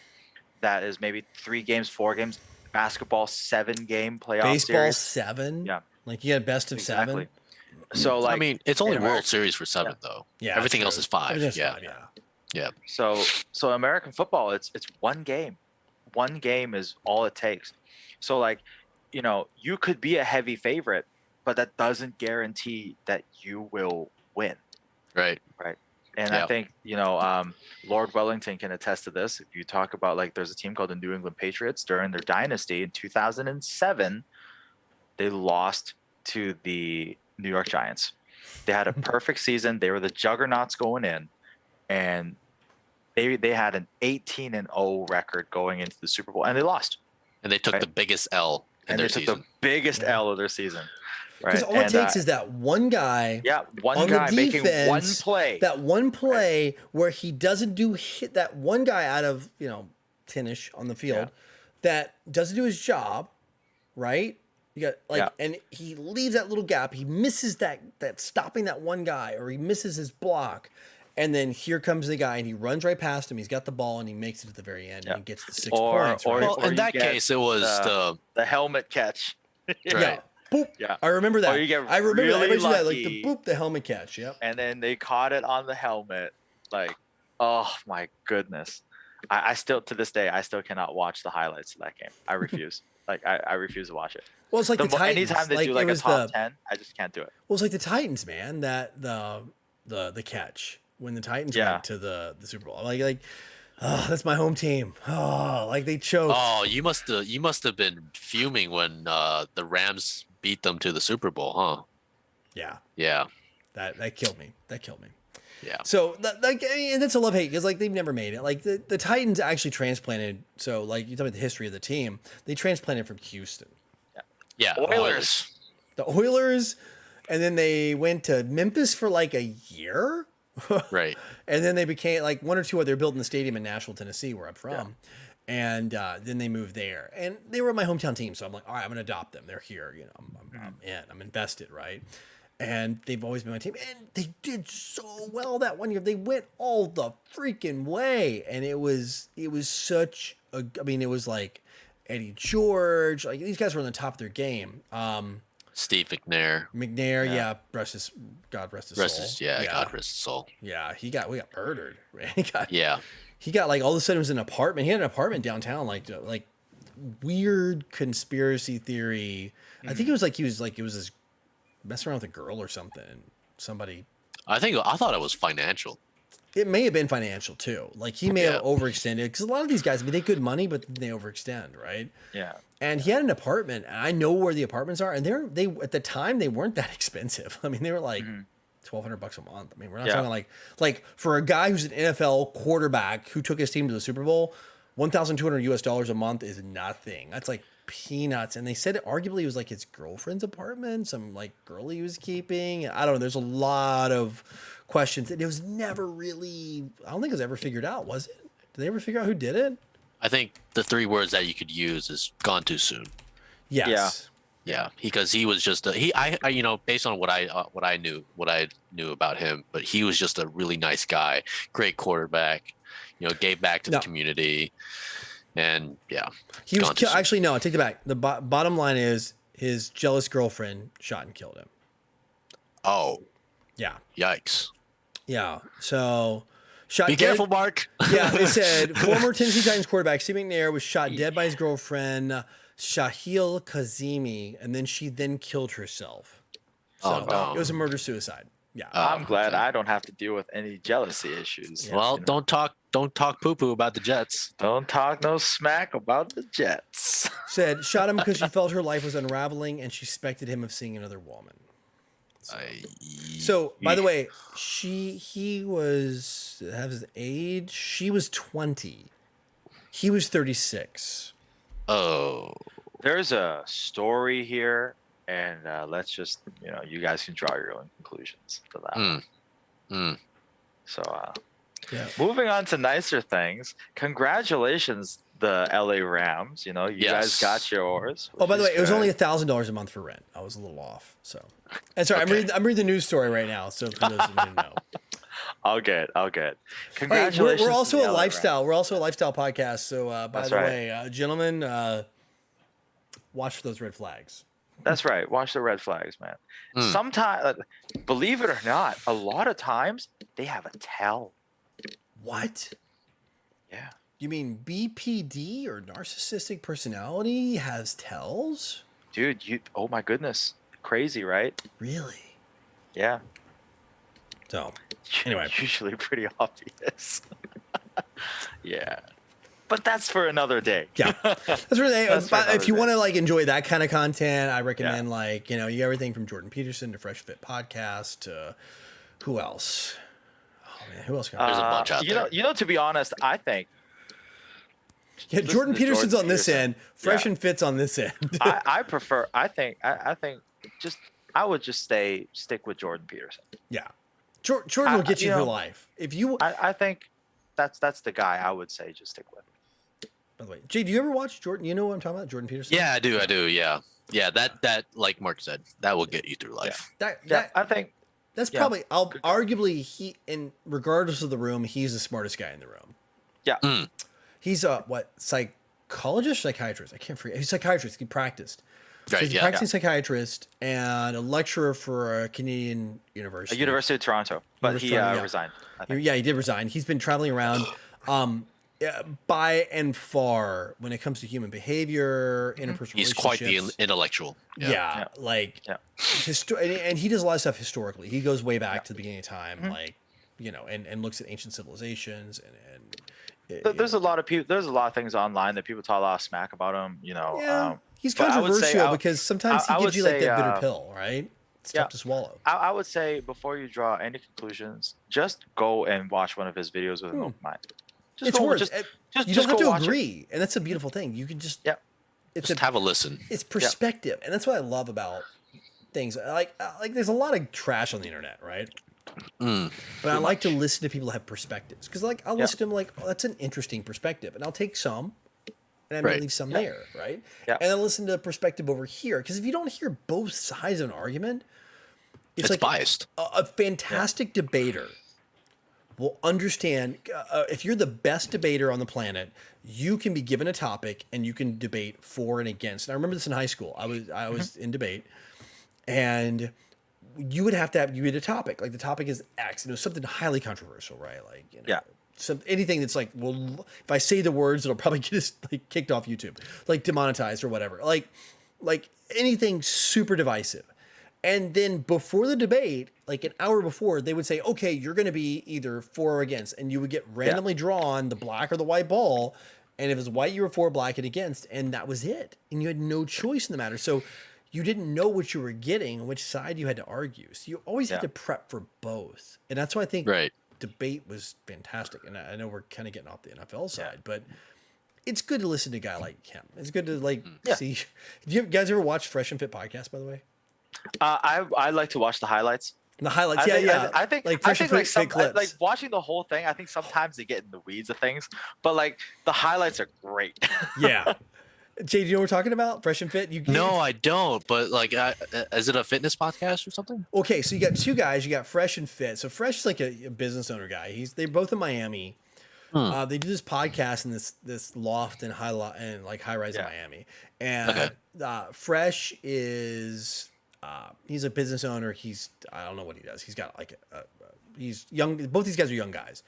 that is maybe 3 games, 4 games, basketball 7-game playoff Baseball series. 7? Yeah. Like you had best of 7? So like, I mean, it's only in World America- Series for 7 though. Yeah, Everything true. else is 5. Everything's Yeah. 5, Yeah. So American football, it's one game. One game is all it takes. So like, you could be a heavy favorite, but that doesn't guarantee that you will win. Right. And Yeah. I think, Lord Wellington can attest to this. If you talk about like, there's a team called the New England Patriots during their dynasty in 2007, they lost to the New York Giants. They had a perfect season. They were the juggernauts going in, and they had an 18-0 record going into the Super Bowl, and they lost. And they took Right. the biggest L in And their they took season. the biggest L of their season. Right. Because all it takes is that one guy. one on the guy making one defense, play. That one play where he doesn't hit that one guy out of 10-ish on the field that doesn't do his job, right? You got and he leaves that little gap. He misses that stopping that one guy, or he misses his block, and then here comes the guy and he runs right past him. He's got the ball and he makes it at the very end and he gets the 6 points. Right? Well, or in you that get case, it was the helmet catch. right. Yeah. Boop. Yeah. I remember that. Or you get I remember really that. I remember that, like the lucky. boop, the helmet catch. Yep. And then they caught it on the helmet. Like, oh my goodness. I still, to this day, I still cannot watch the highlights of that game. I refuse. I refuse to watch it. Well, it's like the Titans. Anytime they like, do like it a was top 10, I just can't do it. Well, it's like the Titans, man. That the catch when the Titans went to the Super Bowl. Oh, that's my home team. Oh, like they choked. Oh, you must have been fuming when the Rams beat them to the Super Bowl, huh? Yeah. Yeah. That killed me. Yeah. So that's a love hate because like they've never made it. Like the Titans actually transplanted. So like you talk about the history of the team, they transplanted from Houston. Yeah. Oilers. The Oilers, and then they went to Memphis for like a year. Right. And then they became like one or two. They're building the stadium in Nashville, Tennessee, where I'm from. Yeah. And then they moved there, and they were my hometown team. So I'm like, all right, I'm gonna adopt them. They're here, I'm in. I'm invested, right? And they've always been my team, and they did so well that one year. They went all the freaking way, and it was such a. I mean, it was like Eddie George, like these guys were on the top of their game. Steve McNair. Yeah, God rest his soul. God rest his soul. Yeah, we got murdered. Right? He got like all of a sudden it was an apartment. He had an apartment downtown, like weird conspiracy theory. I think it was this messing around with a girl or something. Somebody. I thought it was financial. It may have been financial too. Like he may have overextended because a lot of these guys, I mean, they good money, but they overextend, right? Yeah. And he had an apartment, and I know where the apartments are, and they at the time they weren't that expensive. I mean, they were like $1,200 a month. I mean, we're not talking like for a guy who's an NFL quarterback who took his team to the Super Bowl, $1,200 a month is nothing. That's like peanuts. And they said arguably it was like his girlfriend's apartment, some like girl he was keeping. I don't know. There's a lot of questions. And it was never really, I don't think it was ever figured out, was it? Did they ever figure out who did it? I think the 3 words that you could use is gone too soon. Yes. Yeah, because he was just based on what I knew about him, but he was just a really nice guy, great quarterback, gave back to the community, and he was actually no, I take it back. The bottom line is his jealous girlfriend shot and killed him. Oh, yeah, yikes. Yeah, so Shot Be dead. careful, Mark. Yeah, it said former Tennessee Titans quarterback Steve McNair was shot dead by his girlfriend Shahil Kazemi, and then she killed herself. So Oh, no. it was a murder-suicide. Yeah. I'm glad okay. I don't have to deal with any jealousy issues. Yeah. Well, You know? don't talk poo-poo about the Jets. Don't talk no smack about the Jets. Said shot him because she felt her life was unraveling and she suspected him of seeing another woman. So, by the way, he was have his age. She was 20. He was 36. Oh, There's a story here, and let's just, you guys can draw your own conclusions to that. So, Yeah. moving on to nicer things. Congratulations, the LA Rams. You guys Yes. got yours. Oh, by the way, which it was is only good. $1,000 a month for rent. I was a little off. So, and sorry, Okay. I'm reading the news story right now. So for those who didn't know, All good. hey, Congratulations. we're to also the a LA lifestyle. Rams. We're also a lifestyle podcast. So by That's the right. way, gentlemen, watch for those red flags. That's right. Watch the red flags, man. Hmm. Sometimes, believe it or not, a lot of times they have a tell. What? Yeah. You mean BPD or narcissistic personality has tells? Dude, oh my goodness. Crazy, right? Really? Yeah. So, anyway. Usually pretty obvious. Yeah. But that's for another day. Yeah, that's really. That's for If you another want to enjoy that kind of content, I recommend you got everything from Jordan Peterson to Fresh Fit Podcast to who else? Oh man, who else? There's a bunch out there. To be honest, I think Yeah, listen Jordan to Peterson's Jordan on this Peterson. end. Fresh Yeah. and Fit's on this end. I prefer. I think I would just stick with Jordan Peterson. Yeah, Jordan will get you through life. If you, I think that's the guy I would say just stick with. by the way, Jay, do you ever watch Jordan? You know what I'm talking about, Jordan Peterson? Yeah, I do. Yeah. That like Mark said, that will get you through life. I think That's Yeah. probably. Arguably, regardless of the room, he's the smartest guy in the room. yeah. He's a psychologist, psychiatrist. I can't forget. He's a psychiatrist. He practiced. So Right. he's a Yeah. practicing psychiatrist and a lecturer for a Canadian A university. University of Toronto, but University he of Toronto, yeah. resigned. I think. Yeah, he did resign. He's been traveling around. By and far, when it comes to human behavior, interpersonal He's quite the relationships. intellectual. Yeah, like Yeah. and he does a lot of stuff historically. He goes way back to the beginning of time, Mm-hmm. and looks at ancient civilizations There's a lot of people. There's a lot of things online that people talk a lot of smack about him. Yeah, he's but I would say controversial because sometimes I he would gives you like say, that bitter pill, right? It's yeah. tough to swallow. I would say before you draw any conclusions, just go and watch one of his videos with an open mind. It's worth it. You don't have go to watch it. agree, and that's a beautiful thing. You can just Just have a listen. it's perspective, and that's what I love about things. Like there's a lot of trash on the internet, right? But I like to listen to people that have perspectives because I'll listen to them oh, that's an interesting perspective, and I'll take some, and I may Right. leave some there, right? Yeah. And then listen to the perspective over here because if you don't hear both sides of an argument, It's like biased. a fantastic debater will understand if you're the best debater on the planet, you can be given a topic and you can debate for and against. And I remember this in high school. I was in debate, and you would have you had a topic. Like the topic is X, and it was something highly controversial, right? Anything that's like, well, if I say the words, it'll probably get us kicked off YouTube, like demonetized or whatever. Like anything super divisive. And then before the debate, like an hour before, they would say, okay, you're going to be either for or against. And you would get randomly drawn the black or the white ball. And if it was white, you were for, black, and against. And that was it. And you had no choice in the matter. So you didn't know what you were getting, which side you had to argue. So you always had to prep for both. And that's why I think Right. debate was fantastic. And I know we're kind of getting off the NFL side, but it's good to listen to a guy like him. It's good to see. Do you guys ever watch Fresh and Fit podcast, by the way? I like to watch the highlights. The highlights, I think Fresh and Fit clips. like watching the whole thing. I think sometimes they get in the weeds of things, but like the highlights are great. Yeah. Jay, do you know what we're talking about? Fresh and Fit? No, I don't. But is it a fitness podcast or something? Okay, so you got two guys. You got Fresh and Fit. So Fresh is like a business owner guy. They're both in Miami. They do this podcast in this loft and high rise in Miami. And Fresh is he's a business owner. I don't know what he does. He's got he's young. Both these guys are young guys.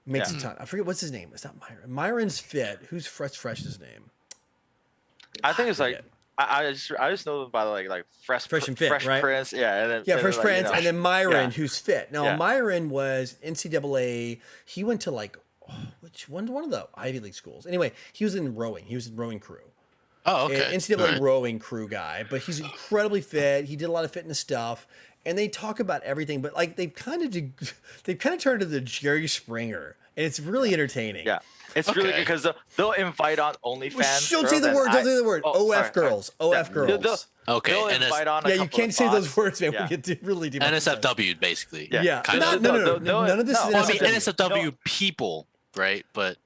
Makes a ton. I forget what's his name. It's not Myron. Myron's fit. Who's Fresh's name? I think it's like forget. I just know them by Fresh and Fit, Fresh right? Prince, yeah, and then, Yeah, and Fresh then, like, Prince, and then Myron, yeah. who's fit. Now, Yeah. Myron was NCAA. He went to like which one of the Ivy League schools. Anyway, he was in rowing. He was in rowing crew. Oh, okay. NCAA Right. rowing crew guy, but he's incredibly fit. He did a lot of fitness stuff, and they talk about everything. But like they've kind of turned to the Jerry Springer, and it's really entertaining. Yeah, it's really Okay. good because they'll invite on OnlyFans. Don't say the girls, word. and Don't say the word. oh, OF sorry, girls. sorry. OF Yeah, girls. Okay, They'll NS invite on a Yeah, you couple can't of say those bots. words, man. Yeah. We get really demonetized. NSFW basically. Yeah. Yeah, Kind no, of. no. No, None of this no. is Well, I mean, NSFW. NSFW people, right? But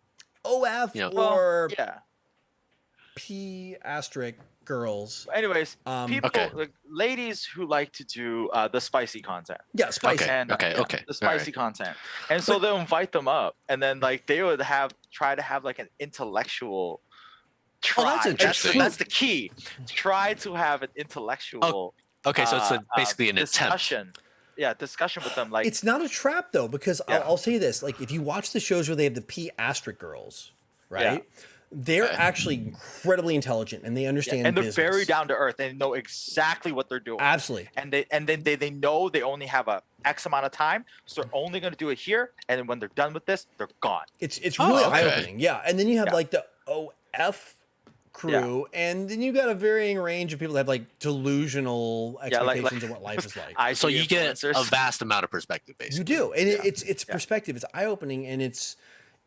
OF You know. or Yeah. P asterisk girls. Anyways, people, Okay. like, ladies who like to do the spicy content. Yeah, spicy. Okay. And, Okay. The spicy content, and so they'll invite them up, and then like they would try to have like an intellectual. that's interesting. That's the key. Try to have an intellectual. okay, so it's basically an attempt. discussion. Yeah, discussion with them. Like It's not a trap though, because Yeah. I'll say this: like if you watch the shows where they have the P asterisk girls, right? They're Okay. actually incredibly intelligent and they understand and they're business. very down to earth. They know exactly what they're doing. Absolutely. And then they know they only have a X amount of time, so they're only going to do it here. And then when they're done with this, they're gone. It's Oh, really okay. eye opening. Yeah, and then you have Yeah. like the OF crew, and then you got a varying range of people that have like delusional Yeah, like- expectations of what life is like. IG So you get influencers. a vast amount of perspective, You basically. do, and Yeah. it's perspective. It's eye opening, and it's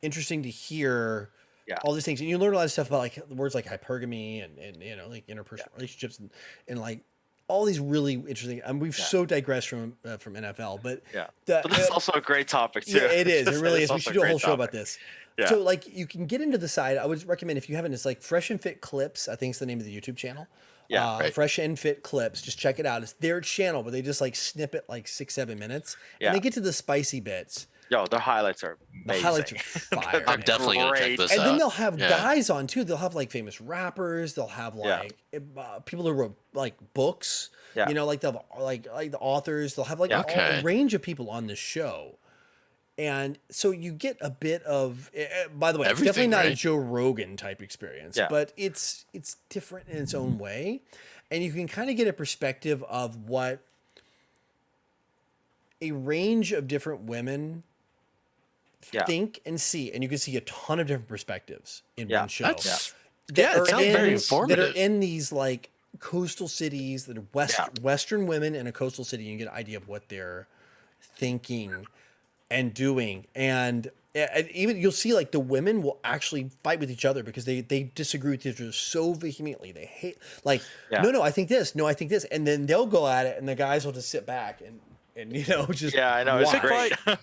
interesting to hear Yeah. all these things. And you learn a lot of stuff about like words like hypergamy and you know like interpersonal relationships and like all these really interesting. And we've so digressed from NFL, but Yeah. the, But this is also a great topic too. yeah, it is. It really is. It's We also should a do a great whole show about topic. this. Yeah. So like you can get into the side. I would recommend if you haven't. It's like Fresh and Fit Clips. I think it's the name of the YouTube channel. Yeah, right. Fresh and Fit Clips. Just check it out. It's their channel, but they just like snip it like 6-7 minutes, Yeah. and they get to the spicy bits. Yo, their highlights are The amazing. highlights are fire. I'm man. definitely gonna check Great. this And out. then they'll have Yeah. guys on too. They'll have like famous rappers. They'll have Yeah. like people who wrote like books. Yeah. You know, like they'll have like the authors. They'll have like Yeah. Okay. a range of people on the show. And so you get a bit of. By the way, it's definitely Everything, not a right? Joe Rogan type experience, Yeah. but it's different in its own way, and you can kind of get a perspective of what a range of different women Yeah. think and see, and you can see a ton of different perspectives in Yeah. one show. That's that yeah, are it sounds in- very That informative. are in these like coastal cities that are Yeah. Western women in a coastal city. You get an idea of what they're thinking and doing, and even you'll see like the women will actually fight with each other because they disagree with each other so vehemently. They hate like Yeah. no, I think this, no, I think this, and then they'll go at it, and the guys will just sit back and you know just Yeah, I know. It's watch. great. But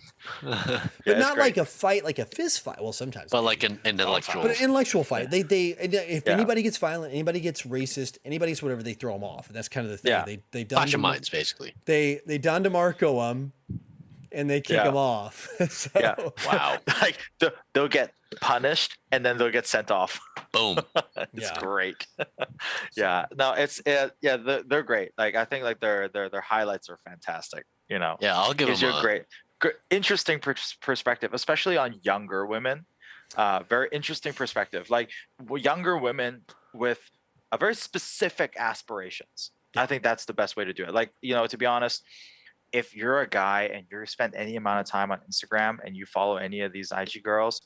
it's not great. like a fight, like a fist fight. Well, sometimes, But like an intellectual. but an intellectual fight. They if Yeah. anybody gets violent, anybody gets racist, anybody gets whatever, they throw them off. And that's kind of the thing. Yeah. They Clash Don of minds, basically. They Don DeMarco them, and they kick Yeah. them off. So, Yeah. Wow. Like they'll get punished and then they'll get sent off. Boom. It's Yeah. great. Yeah. No, they're great. Like I think like their highlights are fantastic. You know. Yeah, I'll give Gives him you a great interesting perspective, especially on younger women. Very interesting perspective. Like younger women with a very specific aspirations. I think that's the best way to do it. Like, you know, to be honest, if you're a guy and you spend any amount of time on Instagram and you follow any of these IG girls,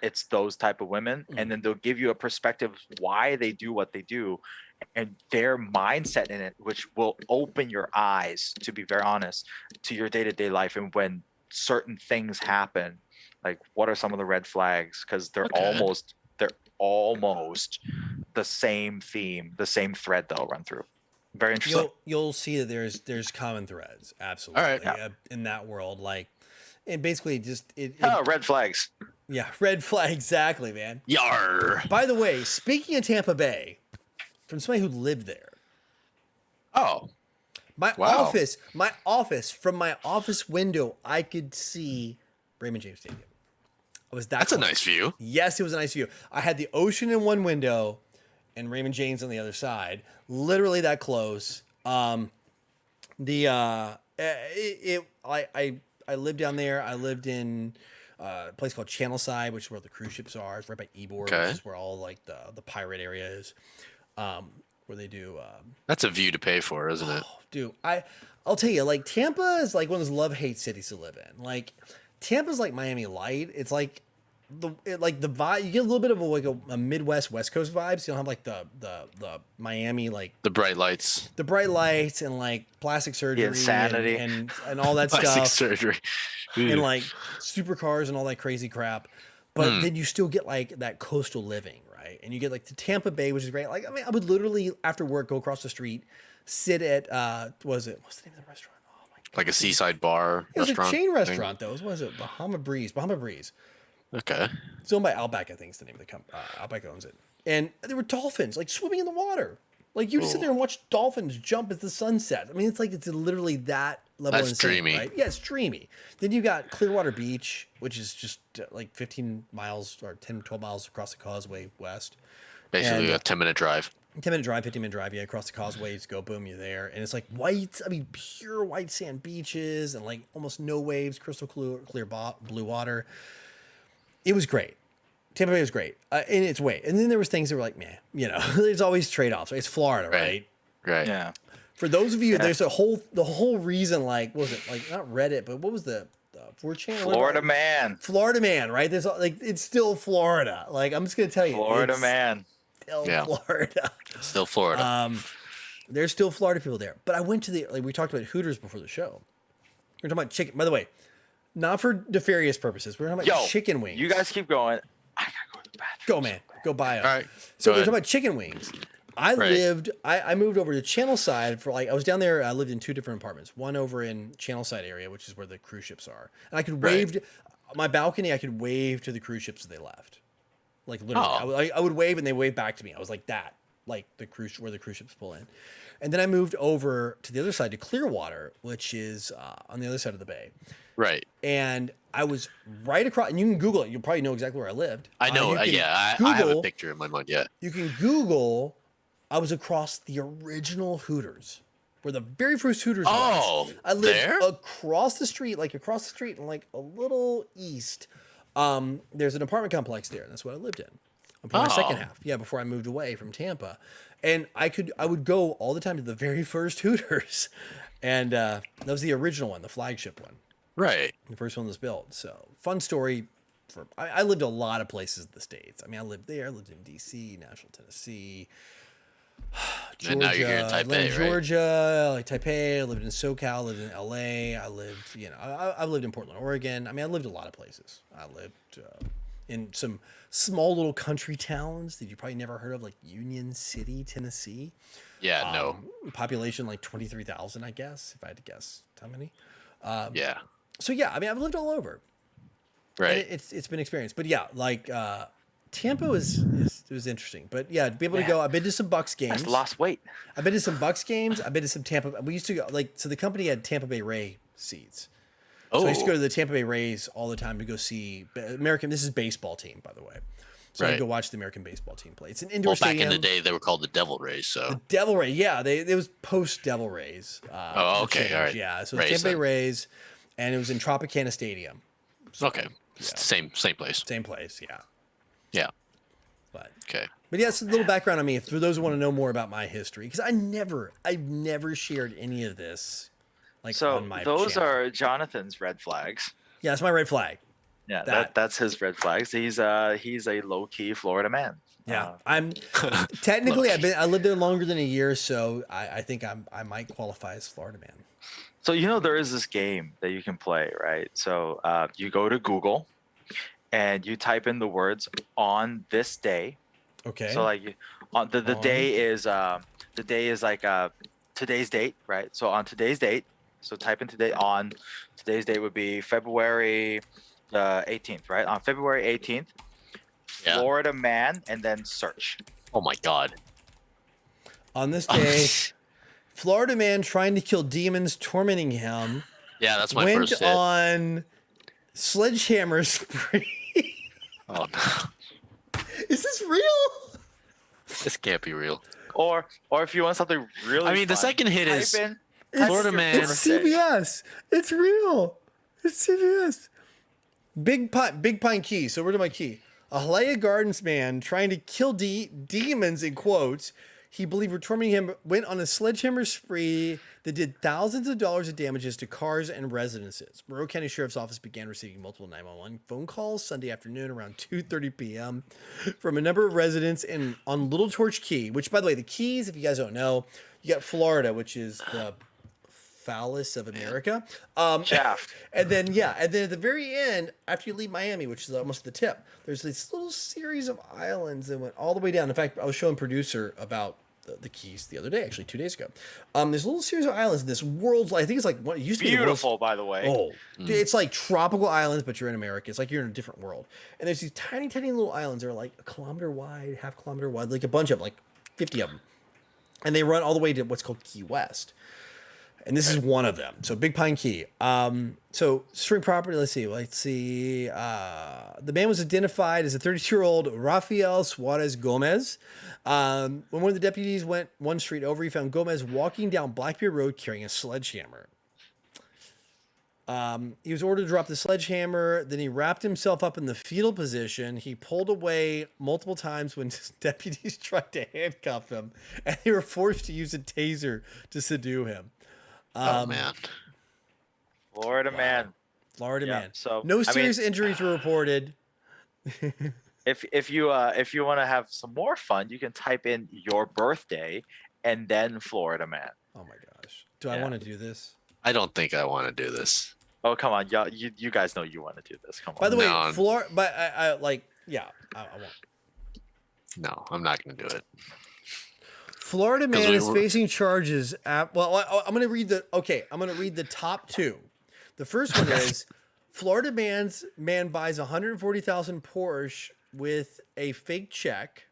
it's those type of women. And then they'll give you a perspective why they do what they do and their mindset in it, which will open your eyes, to be very honest, to your day-to-day life. And when certain things happen, like what are some of the red flags? Because they're Okay. almost the same theme, the same thread they'll run through. Very interesting. you'll see that there's common threads, absolutely, All right. Yeah. in that world. Like, and basically just Oh, red flags. yeah, red flag, exactly, man. Yar. By the way, speaking of Tampa Bay, from somebody who lived there. Oh. My Wow. office, from my office window, I could see Raymond James Stadium. I was that That's a close. nice view. Yes, it was a nice view. I had the ocean in one window and Raymond James on the other side. Literally that close. I lived down there. I lived in a place called Channelside, which is where the cruise ships are. It's right by Ybor, Okay. which is where all like the pirate area is. Where they do. That's a view to pay for, isn't it? Dude, I'll tell you, like Tampa is like one of those love-hate cities to live in. Like Tampa's like Miami light. It's like the vibe. You get a little bit of a Midwest West Coast vibes. You don't have like the Miami like The bright lights. the bright lights and like plastic surgery, insanity. and all that Plastic stuff, surgery. and like supercars and all that crazy crap. But then you still get like that coastal living, right? And you get like the Tampa Bay, which is great. Like I mean, I would literally after work go across the street, sit at what's the name of the restaurant? Oh my god, Like a seaside bar it was restaurant. a chain thing? restaurant though. What was it? Bahama Breeze. Okay. It's owned by Outback, I think is the name of the company. Outback owns it. And there were dolphins like swimming in the water. Like you sit there and watch dolphins jump as the sun sets. I mean, it's literally that level. That's insane, dreamy. right? Yeah, it's dreamy. Then you got Clearwater Beach, which is just like 15 miles or 10, 12 miles across the causeway west. Basically And, a 10-minute drive. 10-minute drive, 15-minute drive, yeah, across the causeway, you go, boom, you're there. And it's like white, I mean, pure white sand beaches and like almost no waves, crystal clear blue water. It was great. Tampa Bay was great in its way. And then there was things that were like, man, you know, there's always trade-offs. Right? It's Florida, right? Right. Yeah. For those of you, there's the whole reason, like, what was it like not Reddit, but what was the 4chan? Florida man. Florida man, right? There's like it's still Florida. Like I'm just gonna tell you, Florida it's man. still Yeah. Florida. Still Florida. There's still Florida people there. But I went to like we talked about Hooters before the show. We're talking about chicken. By the way, not for nefarious purposes. We're talking about chicken wings. You guys keep going. I gotta go to the bathroom. go, man. Go buy them. All right. So Go we're ahead. talking about chicken wings. I moved over to Channelside for like, I was down there. I lived in two different apartments, one over in Channelside area, which is where the cruise ships are. And I could wave my balcony. I could wave to the cruise ships as they left. Like literally, I would wave and they wave back to me. I was like that, like where the cruise ships pull in. And then I moved over to the other side to Clearwater, which is on the other side of the bay. Right. And I was right across, and you can Google it. You'll probably know exactly where I lived. I know. You can I have a Google- picture in my mind. Yeah. You can Google. I was across the original Hooters, where the very first Hooters was. I lived there? across the street, and like a little east. There's an apartment complex there, and that's what I lived in. For my second half, yeah, before I moved away from Tampa, and I would go all the time to the very first Hooters, and that was the original one, the flagship one, Right. the first one that was built. So fun story. I lived a lot of places in the States. I mean, I lived there. I lived in D.C., Nashville, Tennessee. Georgia, And now you're here in Atlanta, Taipei, right? Georgia, like Taipei. I lived in SoCal. I lived in LA. I lived, I lived in Portland, Oregon. I mean, I lived a lot of places. I lived in some small little country towns that you probably never heard of, like Union City, Tennessee. Yeah. No. Population like 23,000, I guess, if I had to guess how many. Yeah. So yeah, I mean, I've lived all over. Right. It's been experienced, but yeah, like Tampa was interesting. But yeah, to be able to go, I've been to some Bucks games. That's lost weight. I've been to some Bucks games. I've been to some Tampa. We used to go so the company had Tampa Bay Ray seats. So I used to go to the Tampa Bay Rays all the time to go see American. This is baseball team, by the way. So I'd go watch the American baseball team play. It's an indoor Back stadium. in the day, they were called the Devil Rays. So Devil Ray, yeah, it was post Devil Rays. okay, change. all right. Yeah, so Rays, Tampa Bay then. Rays, and it was in Tropicana Stadium. Okay. Same place. Same place, yeah. Yeah. But Okay. yeah, it's a little background on me for those who want to know more about my history, because I've never shared any of this. Like So on my those channel. are Jonathan's red flags. Yeah, that's my red flag. Yeah, That- that's his red flags. He's a low key Florida man. Yeah, I'm technically I lived there longer than a year, so I think I might qualify as Florida man. So there is this game that you can play, right? So you go to Google, and you type in the words "on this day." Okay. So like on the day is like today's date, right? So on today's date, so type in today. On today's date would be February the 18th, right? On February 18th, Yeah. Florida man, and then search. Oh my God. On this day, Florida man trying to kill demons tormenting him Yeah, that's my went first hit. on sledgehammer spree. Oh no. Is this real? This can't be real. Or if you want something really, I mean, the fun, second hit type is in Florida man. It's CBS. It's real. It's CBS. Big Pine Key. So where to my key? A Hialeah Gardens man trying to kill demons in quotes he believed were tormenting him went on a sledgehammer spree that did thousands of dollars of damages to cars and residences. Monroe County Sheriff's Office began receiving multiple 911 phone calls Sunday afternoon around 2:30 p.m. from a number of residents on Little Torch Key, which, by the way, the Keys, if you guys don't know, you got Florida, which is the phallus of America. Shaft. And then at the very end, after you leave Miami, which is almost the tip, there's this little series of islands that went all the way down. In fact, I was showing producer about the Keys the other day, actually 2 days ago. There's a little series of islands in this world. I think it's like what it used to be. Beautiful, by the way. Oh, it's like tropical islands, but you're in America. It's like you're in a different world. And there's these tiny, tiny little islands that are like a kilometer wide, half kilometer wide, like a bunch of them, like 50 of them. And they run all the way to what's called Key West. And this is one of them. So Big Pine Key. So street property, let's see. The man was identified as a 32-year-old Rafael Suarez Gomez. When one of the deputies went one street over, he found Gomez walking down Blackbeard Road carrying a sledgehammer. He was ordered to drop the sledgehammer. Then he wrapped himself up in the fetal position. He pulled away multiple times when deputies tried to handcuff him, and they were forced to use a taser to subdue him. Oh man. Florida man. Florida man. So no serious injuries were reported. If you want to have some more fun, you can type in your birthday and then Florida man. Oh my gosh. Do I want to do this? I don't think I want to do this. Oh come on, y'all, you guys know you want to do this. Come on. By the way, No. Florida. But I won't. No, I'm not going to do it. Florida man is were- facing charges at. Well, I'm going to read the top two. The first one is Florida man buys a $140,000 Porsche with a fake check.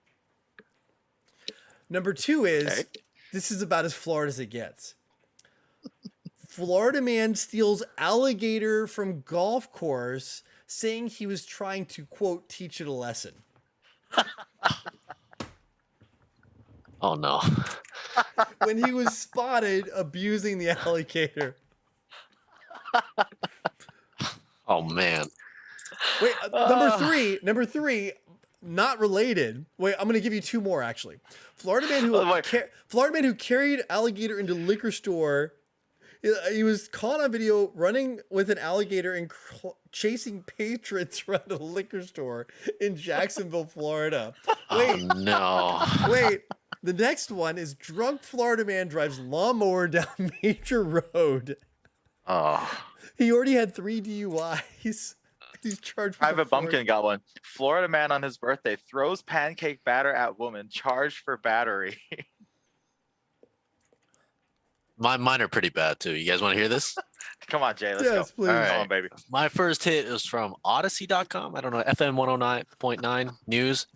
Number two is this is about as Florida as it gets. Florida man steals alligator from golf course, saying he was trying to quote teach it a lesson. Oh no. When he was spotted abusing the alligator. Oh man. Wait, number three, not related. Wait, I'm gonna give you two more actually. Florida man who carried alligator into liquor store. He was caught on video running with an alligator and chasing patrons around a liquor store in Jacksonville, Florida. Wait, Oh no. wait. The next one is drunk Florida man drives lawnmower down major road. Oh. He already had 3 DUIs. He's charged for Private Bumpkin got one. Florida man on his birthday throws pancake batter at woman charged for battery. Mine are pretty bad too. You guys want to hear this? Come on, Jay. Let's Yes, go. please. All right. Come on, baby. My first hit is from Odyssey.com. I don't know, FM 109.9 news.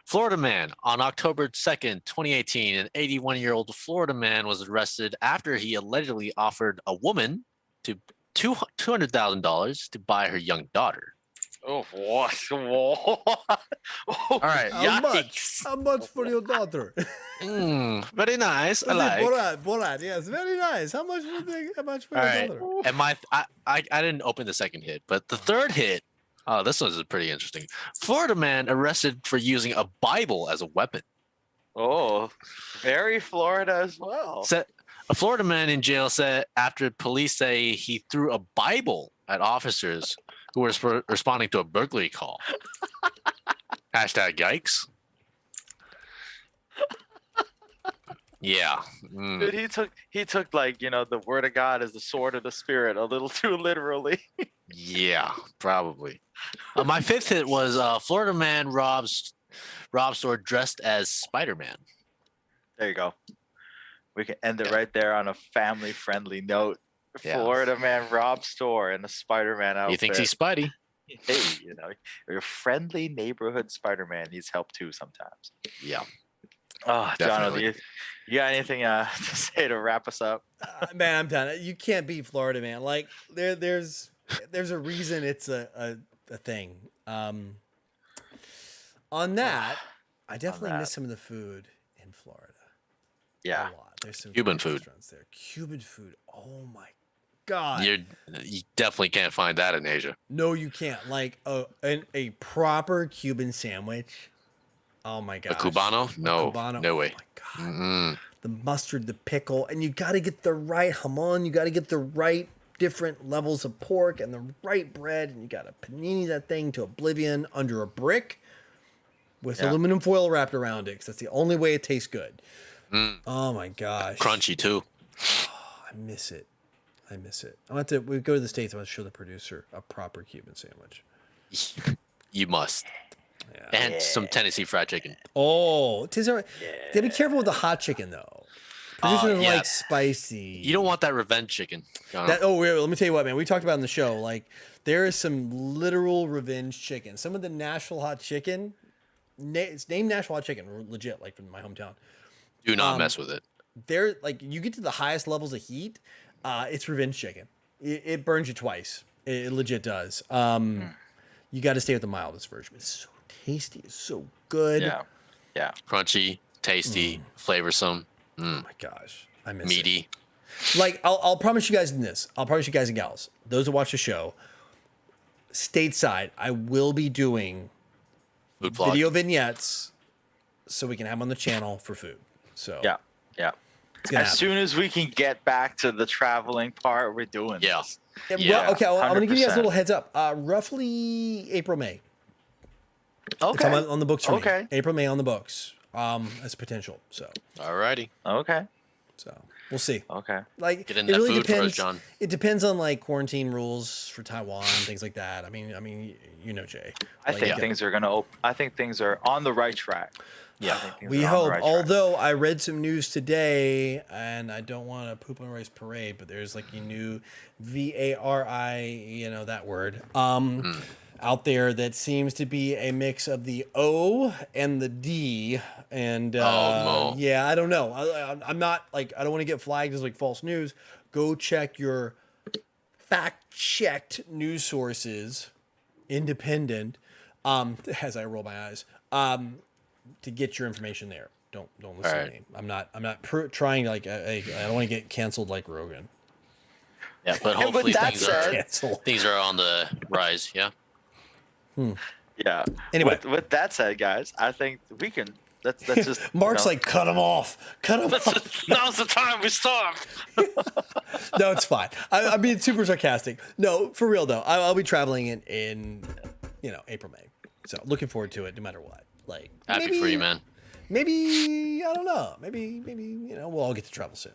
Florida man on October 2nd, 2018, an 81-year-old Florida man was arrested after he allegedly offered a woman to $200,000 to buy her young daughter. Oh, what? All right. How much? How much for your daughter? Very nice. I like. Borat, yes, very nice. How much for All your right. daughter? And I didn't open the second hit, but the third hit, oh, this one's pretty interesting. Florida man arrested for using a Bible as a weapon. Oh, very Florida as well. A Florida man in jail said after police say he threw a Bible at officers who were responding to a burglary call. Hashtag yikes. Yeah. Dude, he took like, the word of God as the sword of the spirit a little too literally. Yeah, probably. My fifth hit was Florida man robs store dressed as Spider-Man. There you go. We can end it right there on a family-friendly note. Yeah. Florida man robs store in a Spider-Man outfit. He thinks he's Spidey. Hey, your friendly neighborhood Spider-Man needs help too sometimes. Yeah. Oh, John, Definitely. you got anything to say to wrap us up? Man, I'm done. You can't beat Florida man. Like there's a reason it's a thing. On that, I definitely miss some of the food in Florida. Yeah. A lot. There's some Cuban great food. restaurants there. Cuban food. Oh my God. You definitely can't find that in Asia. No, you can't. Like a proper Cuban sandwich. Oh my A gosh. Cubano? No, Cubano. no Oh way. my God. Mm-mm. The mustard, the pickle, and you got to get the right jamon. You got to get the right different levels of pork and the right bread, and you got to panini that thing to oblivion under a brick with aluminum foil wrapped around it, because that's the only way it tastes good. Oh my gosh. Crunchy too. I miss it. We go to the States. I want to show the producer a proper Cuban sandwich. You must. Yeah. And some Tennessee fried chicken. Oh, gotta be careful with the hot chicken though. Producer doesn't yeah. like spicy. You don't want that revenge chicken. That, let me tell you what, man. We talked about it in the show. Like, there is some literal revenge chicken. Some of the Nashville hot chicken, it's named Nashville hot chicken, legit, like from my hometown. Do not mess with it. They're like, you get to the highest levels of heat, it's revenge chicken. It burns you twice. It legit does. You got to stay with the mildest version. It's so tasty. It's so good. Yeah. Crunchy, tasty, flavorsome. Oh my gosh, I miss it. Meaty. Like, I'll promise you guys in this. I'll promise you guys and gals, those who watch the show, stateside, I will be doing Food vlog. video vignettes so we can have them on the channel for food. So Yeah. it's gonna As happen. soon as we can get back to the traveling part, we're doing Yeah. this. Well, okay, I'm going to give you guys a 100%. little heads up. Roughly April, May. It's Okay. on the books for Okay. me. April, May on the books. As potential. So Alrighty. Okay. we'll see. Okay. Like, Get in it that really food for us, depends. John. It depends on like quarantine rules for Taiwan, things like that. I mean, you know, Jay. I Like, think things are gonna. I think things are on the right track. Yeah. I think things We are on the hope. right track. Although I read some news today, and I don't want to poop on rice parade, but there's like a new VARI, that word, out there that seems to be a mix of the O and the D. And no. yeah, I don't know. I'm not like, I don't want to get flagged as like false news. Go check your fact-checked news sources, independent. As I roll my eyes. To get your information there. Don't listen to me. I'm not trying to I don't want to get canceled like Rogan. Yeah, but And with hopefully that things said- Cancel. are on the rise. Yeah. Yeah. Anyway. With that said, guys, I think we can. Let's just. Mark's like, cut him off. Cut him off. Now's the time we stop. No, it's fine. I'm being super sarcastic. No, for real though. I'll be traveling in April, May. So looking forward to it no matter what. Like, Happy for you, man. Maybe I don't know. Maybe we'll all get to travel soon.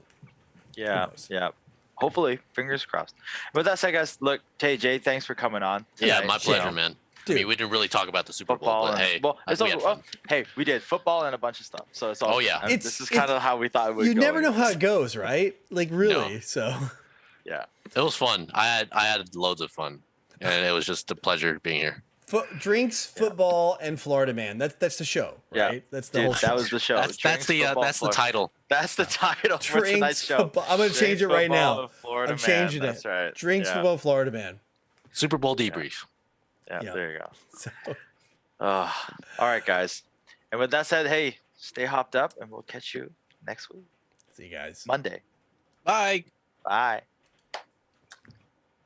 Yeah. Who knows? Yeah. Hopefully, fingers crossed. With that said, guys, look, Jay, thanks for coming on. Yeah, tonight. my pleasure, You know, man. Dude. I mean, we didn't really talk about the Super Bowl, Football but hey, well, it's we had also, fun. hey, we did football and a bunch of stuff. So it's all. Oh, yeah. I mean, this is kind of how we thought it would You go. never know how it goes, right? Like really. No. So Yeah. It was fun. I had loads of fun, and it was just a pleasure being here. drinks, football, and Florida Man. That's the show, right? Yeah. That's the Dude, whole show. that was the show. That's Drinks, football, the Florida. title. That's the title for Drinks, tonight's show. football. I'm gonna change it right football, now. and Florida I'm changing Man. it. That's right. Drinks, yeah. football, Florida Man. Super Bowl debrief. Yeah, Yeah. there you go. So, All right, guys. And with that said, hey, stay hopped up, and we'll catch you next week, see you guys. Monday. Bye. Bye.